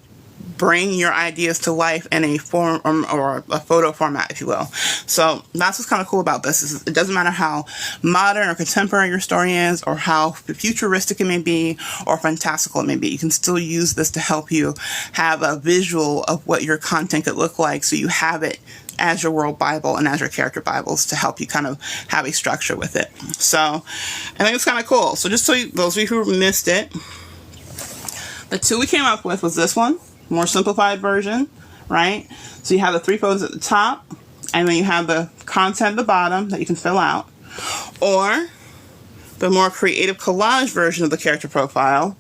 bring your ideas to life in a form or a photo format, if you will. So that's what's kind of cool about this. Is it doesn't matter how modern or contemporary your story is, or how futuristic it may be, or fantastical it may be. You can still use this to help you have a visual of what your content could look like, so you have it as your world Bible and as your character Bibles to help you kind of have a structure with it. So I think it's kind of cool. So just so those of you who missed it, the 2 we came up with was this one. More simplified version, right? So you have the 3 photos at the top, and then you have the content at the bottom that you can fill out. Or the more creative collage version of the character profile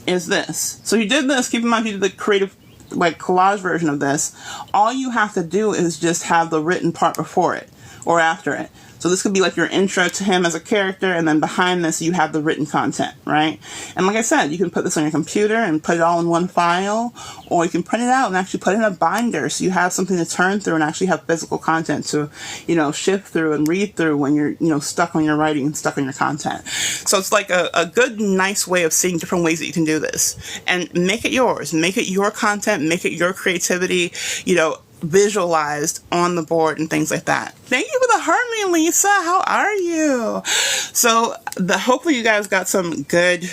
is this. So you did this, keep in mind if you did the creative collage version of this, all you have to do is just have the written part before it or after it. So this could be like your intro to him as a character, and then behind this you have the written content, right? And like I said, you can put this on your computer and put it all in one file, or you can print it out and actually put it in a binder so you have something to turn through and actually have physical content to, shift through and read through when you're, stuck on your writing and stuck on your content. So it's like a good, nice way of seeing different ways that you can do this. And make it yours. Make it your content. Make it your creativity, visualized on the board and things like that. Thank you for the heart, me, Lisa. How are you? So hopefully you guys got some good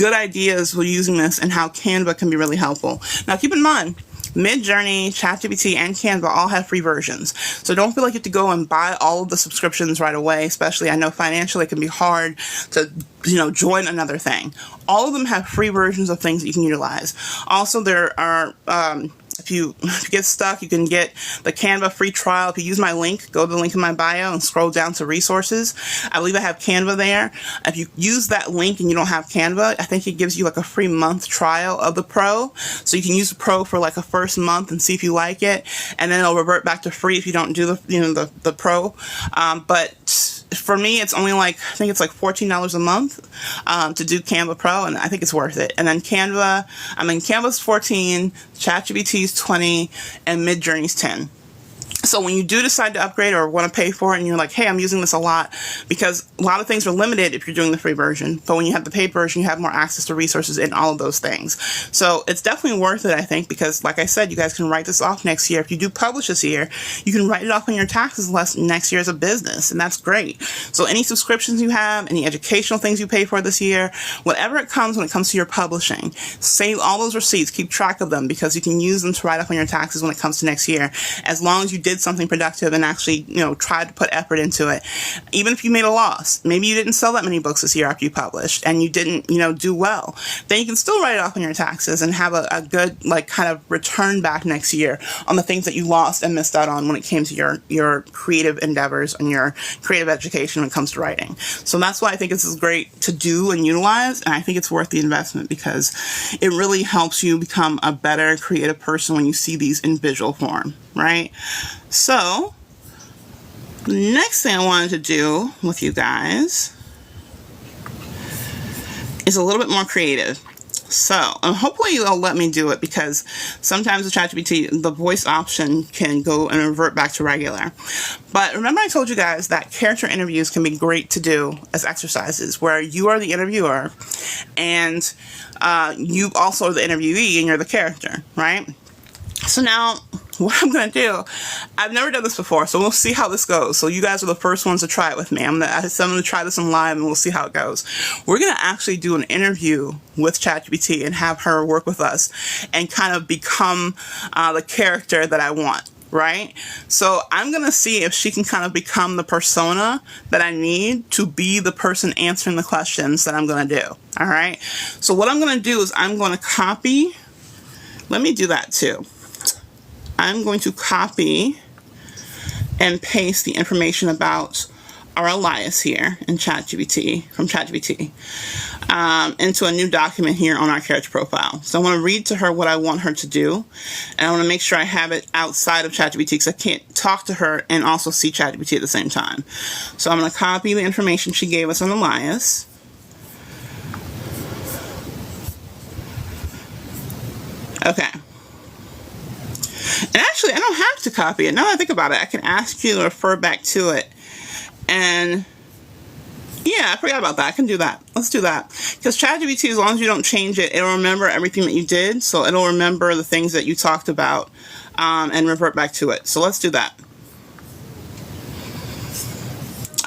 ideas with using this and how Canva can be really helpful. Now keep in mind, Midjourney, ChatGPT, and Canva all have free versions. So don't feel like you have to go and buy all of the subscriptions right away, especially I know financially it can be hard to, join another thing. All of them have free versions of things that you can utilize. Also, there are, if you get stuck, you can get the Canva free trial. If you use my link, go to the link in my bio and scroll down to resources. I believe I have Canva there. If you use that link and you don't have Canva, I think it gives you like a free month trial of the Pro. So you can use the Pro for like a first month and see if you like it. And then it'll revert back to free if you don't do the Pro. But for me, it's only like, I think it's like $14 a month to do Canva Pro, and I think it's worth it. And then Canva's 14, ChatGPT's 20, and Midjourney's 10. So when you do decide to upgrade or want to pay for it and you're like, hey, I'm using this a lot, because a lot of things are limited if you're doing the free version, but when you have the paid version, you have more access to resources and all of those things. So it's definitely worth it, I think, because like I said, you guys can write this off next year. If you do publish this year, you can write it off on your taxes next year as a business, and that's great. So any subscriptions you have, any educational things you pay for this year, whatever it comes when it comes to your publishing, save all those receipts, keep track of them, because you can use them to write off on your taxes when it comes to next year, as long as you did something productive and actually, tried to put effort into it. Even if you made a loss, maybe you didn't sell that many books this year after you published and you didn't, do well, then you can still write it off on your taxes and have a good, kind of return back next year on the things that you lost and missed out on when it came to your creative endeavors and your creative education when it comes to writing. So that's why I think this is great to do and utilize, and I think it's worth the investment because it really helps you become a better creative person when you see these in visual form, right? So, the next thing I wanted to do with you guys is a little bit more creative. So, hopefully you'll let me do it, because sometimes with ChatGPT, the voice option can go and revert back to regular. But remember I told you guys that character interviews can be great to do as exercises, where you are the interviewer and you also are the interviewee and you're the character, right? So now, what I'm going to do, I've never done this before, so we'll see how this goes. So you guys are the first ones to try it with me. I'm going to try this on live and we'll see how it goes. We're going to actually do an interview with ChatGPT and have her work with us and kind of become the character that I want, right? So I'm going to see if she can kind of become the persona that I need to be the person answering the questions that I'm going to do, all right? So what I'm going to do is I'm going to copy, let me do that too. I'm going to copy and paste the information about our Elias here in ChatGPT, from ChatGPT, into a new document here on our character profile. So I want to read to her what I want her to do, and I want to make sure I have it outside of ChatGPT because I can't talk to her and also see ChatGPT at the same time. So I'm going to copy the information she gave us on Elias. Okay. And actually, I don't have to copy it. Now that I think about it, I can ask you to refer back to it. And yeah, I forgot about that. I can do that. Let's do that. Because ChatGPT, as long as you don't change it, it'll remember everything that you did. So it'll remember the things that you talked about and revert back to it. So let's do that.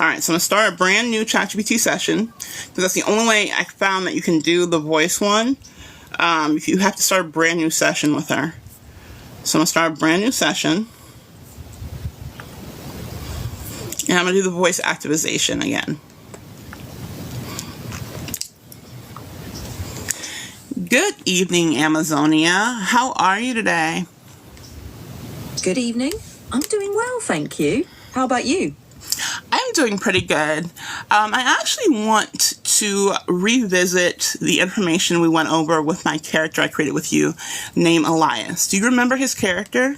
All right, so I'm going to start a brand new ChatGPT session, because that's the only way I found that you can do the voice one. You have to start a brand new session with her. So I'm going to start a brand new session. And I'm going to do the voice activation again. Good evening, Amazonia. How are you today? Good evening. I'm doing well, thank you. How about you? I'm doing pretty good. I actually want to revisit the information we went over with my character I created with you named Elias. Do you remember his character?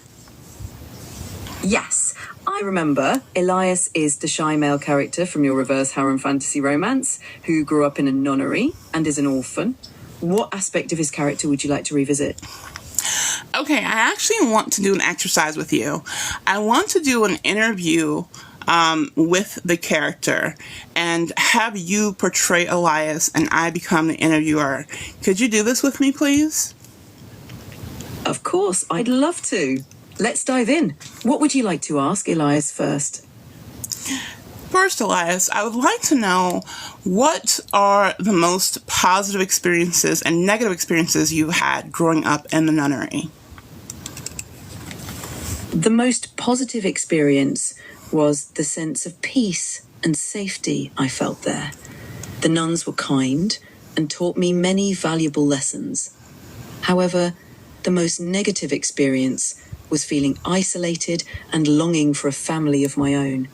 Yes, I remember. Elias is the shy male character from your reverse harem fantasy romance who grew up in a nunnery and is an orphan. What aspect of his character would you like to revisit? Okay, I actually want to do an exercise with you. I want to do an interview with the character and have you portray Elias and I become the interviewer. Could you do this with me, please? Of course, I'd love to. Let's dive in. What would you like to ask Elias first? First, Elias, I would like to know, what are the most positive experiences and negative experiences you had growing up in the nunnery? The most positive experience was the sense of peace and safety I felt there. The nuns were kind and taught me many valuable lessons. However, the most negative experience was feeling isolated and longing for a family of my own.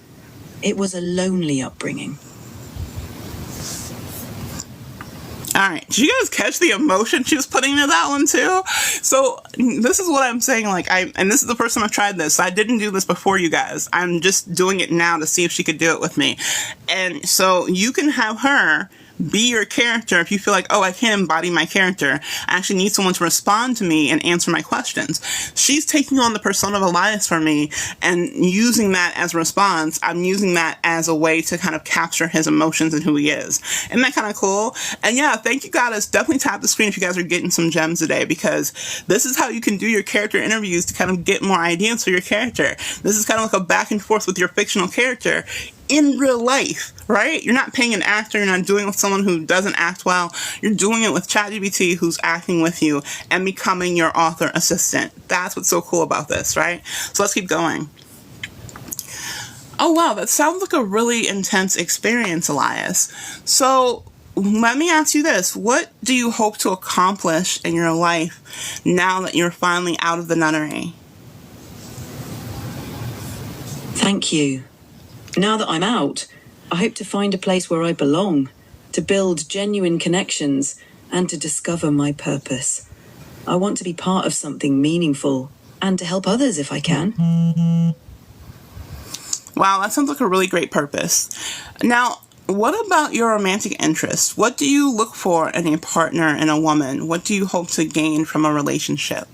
It was a lonely upbringing. All right. Did you guys catch the emotion she was putting into that one too? So this is what I'm saying. Like and this is the first time I've tried this. I didn't do this before, you guys. I'm just doing it now to see if she could do it with me. And so you can have her be your character if you feel like, oh, I can't embody my character. I actually need someone to respond to me and answer my questions. She's taking on the persona of Elias for me and using that as a response. I'm using that as a way to kind of capture his emotions and who he is. Isn't that kind of cool? And yeah, thank you guys. Definitely tap the screen if you guys are getting some gems today, because this is how you can do your character interviews to kind of get more ideas for your character. This is kind of like a back and forth with your fictional character in real life, right? You're not paying an actor, you're not doing it with someone who doesn't act well. You're doing it with ChatGPT, who's acting with you and becoming your author assistant. That's what's so cool about this, right? So let's keep going. Oh wow, that sounds like a really intense experience, Elias. So let me ask you this. What do you hope to accomplish in your life now that you're finally out of the nunnery? Thank you. Now that I'm out, I hope to find a place where I belong, to build genuine connections, and to discover my purpose. I want to be part of something meaningful and to help others if I can. Wow, that sounds like a really great purpose. Now, what about your romantic interests? What do you look for in a partner and a woman? What do you hope to gain from a relationship?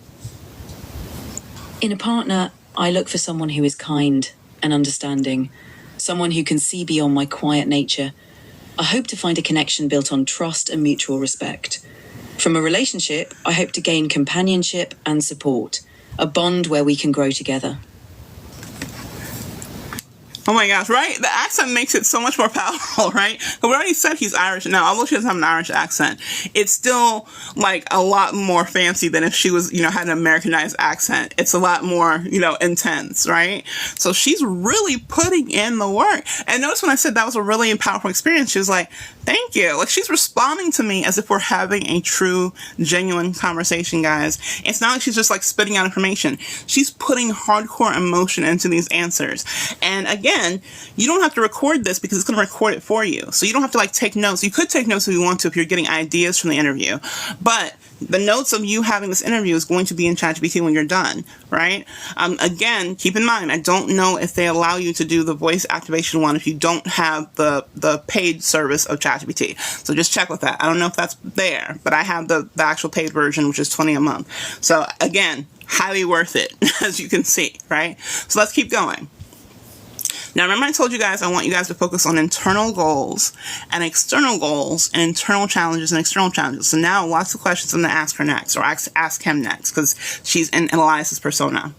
In a partner, I look for someone who is kind and understanding, someone who can see beyond my quiet nature. I hope to find a connection built on trust and mutual respect. From a relationship, I hope to gain companionship and support, a bond where we can grow together. Oh my gosh, right? The accent makes it so much more powerful, right? But we already said he's Irish. Now, although she doesn't have an Irish accent, it's still like a lot more fancy than if she was, had an Americanized accent. It's a lot more, intense, right? So she's really putting in the work. And notice when I said that was a really powerful experience, she was like, thank you. Like, she's responding to me as if we're having a true, genuine conversation, guys. It's not like she's just like spitting out information. She's putting hardcore emotion into these answers. And again, you don't have to record this because it's going to record it for you. So you don't have to take notes. You could take notes if you want to, if you're getting ideas from the interview. But the notes of you having this interview is going to be in ChatGPT when you're done, right? Again, keep in mind, I don't know if they allow you to do the voice activation one if you don't have the paid service of ChatGPT. So just check with that. I don't know if that's there, but I have the actual paid version, which is $20 a month. So again, highly worth it, as you can see, right? So let's keep going. Now, remember I told you guys I want you guys to focus on internal goals and internal challenges and external challenges. So now lots of questions I'm going to ask her next, or ask him next, because she's in Elias's persona.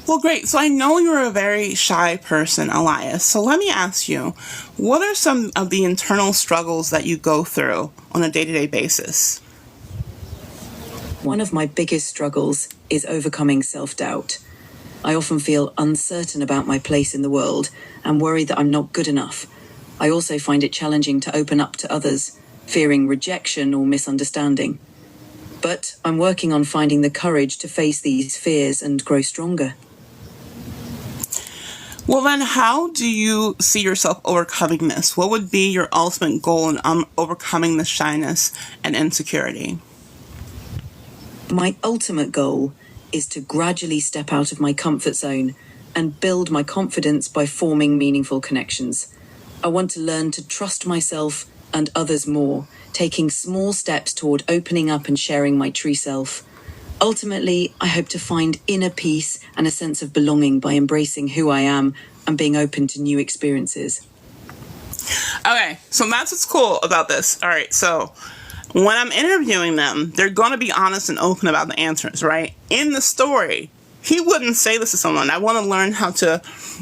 Well, great. So I know you're a very shy person, Elias. So let me ask you, what are some of the internal struggles that you go through on a day-to-day basis? One of my biggest struggles is overcoming self-doubt. I often feel uncertain about my place in the world and worry that I'm not good enough. I also find it challenging to open up to others, fearing rejection or misunderstanding. But I'm working on finding the courage to face these fears and grow stronger. Well, then, how do you see yourself overcoming this? What would be your ultimate goal in overcoming the shyness and insecurity? My ultimate goal is to gradually step out of my comfort zone and build my confidence by forming meaningful connections. I want to learn to trust myself and others more, taking small steps toward opening up and sharing my true self. Ultimately, I hope to find inner peace and a sense of belonging by embracing who I am and being open to new experiences. Okay, so that's what's cool about this. All right, so when I'm interviewing them, they're going to be honest and open about the answers, right? In the story, he wouldn't say this to someone. I want to learn how to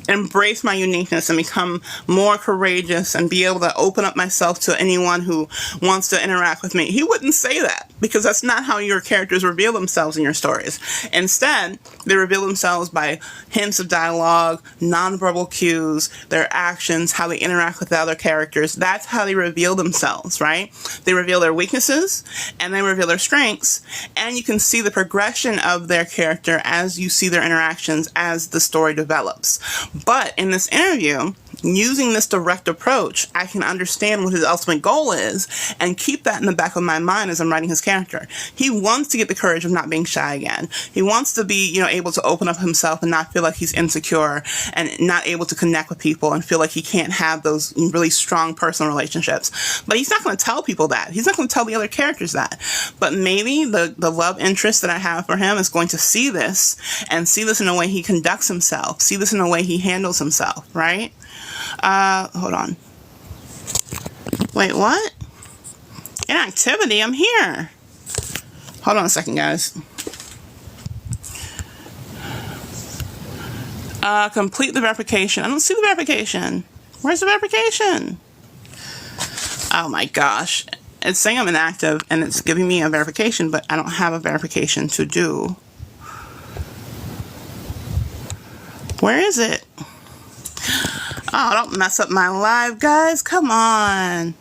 embrace my uniqueness and become more courageous and be able to open up myself to anyone who wants to interact with me. He wouldn't say that because that's not how your characters reveal themselves in your stories. Instead, they reveal themselves by hints of dialogue, nonverbal cues, their actions, how they interact with the other characters. That's how they reveal themselves, right? They reveal their weaknesses and they reveal their strengths, and you can see the progression of their character as you see their interactions as the story develops. But in this interview, using this direct approach, I can understand what his ultimate goal is and keep that in the back of my mind as I'm writing his character. He wants to get the courage of not being shy again. He wants to be, able to open up himself and not feel like he's insecure and not able to connect with people and feel like he can't have those really strong personal relationships. But he's not going to tell people that. He's not going to tell the other characters that. But maybe the love interest that I have for him is going to see this and see this in a way he conducts himself, see this in a way he handles himself, right? Hold on. Wait, what? Inactivity? I'm here. Hold on a second, guys. Complete the verification. I don't see the verification. Where's the verification? Oh my gosh. It's saying I'm inactive and it's giving me a verification, but I don't have a verification to do. Where is it? Oh, don't mess up my live, guys. Come on.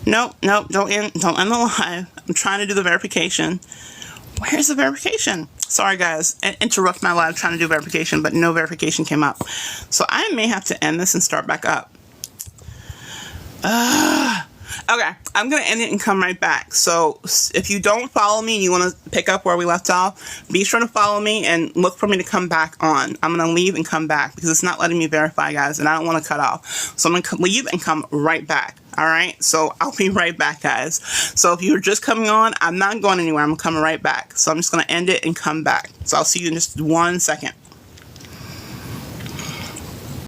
Nope. Don't end the live. I'm trying to do the verification. Where's the verification? Sorry, guys. Interrupt my live trying to do verification, but no verification came up. So I may have to end this and start back up. Okay, I'm going to end it and come right back. So if you don't follow me and you want to pick up where we left off, be sure to follow me and look for me to come back on. I'm going to leave and come back because it's not letting me verify, guys, and I don't want to cut off. So I'm going to leave and come right back. All right, so I'll be right back, guys. So if you're just coming on, I'm not going anywhere. I'm coming right back. So I'm just going to end it and come back. So I'll see you in just 1 second.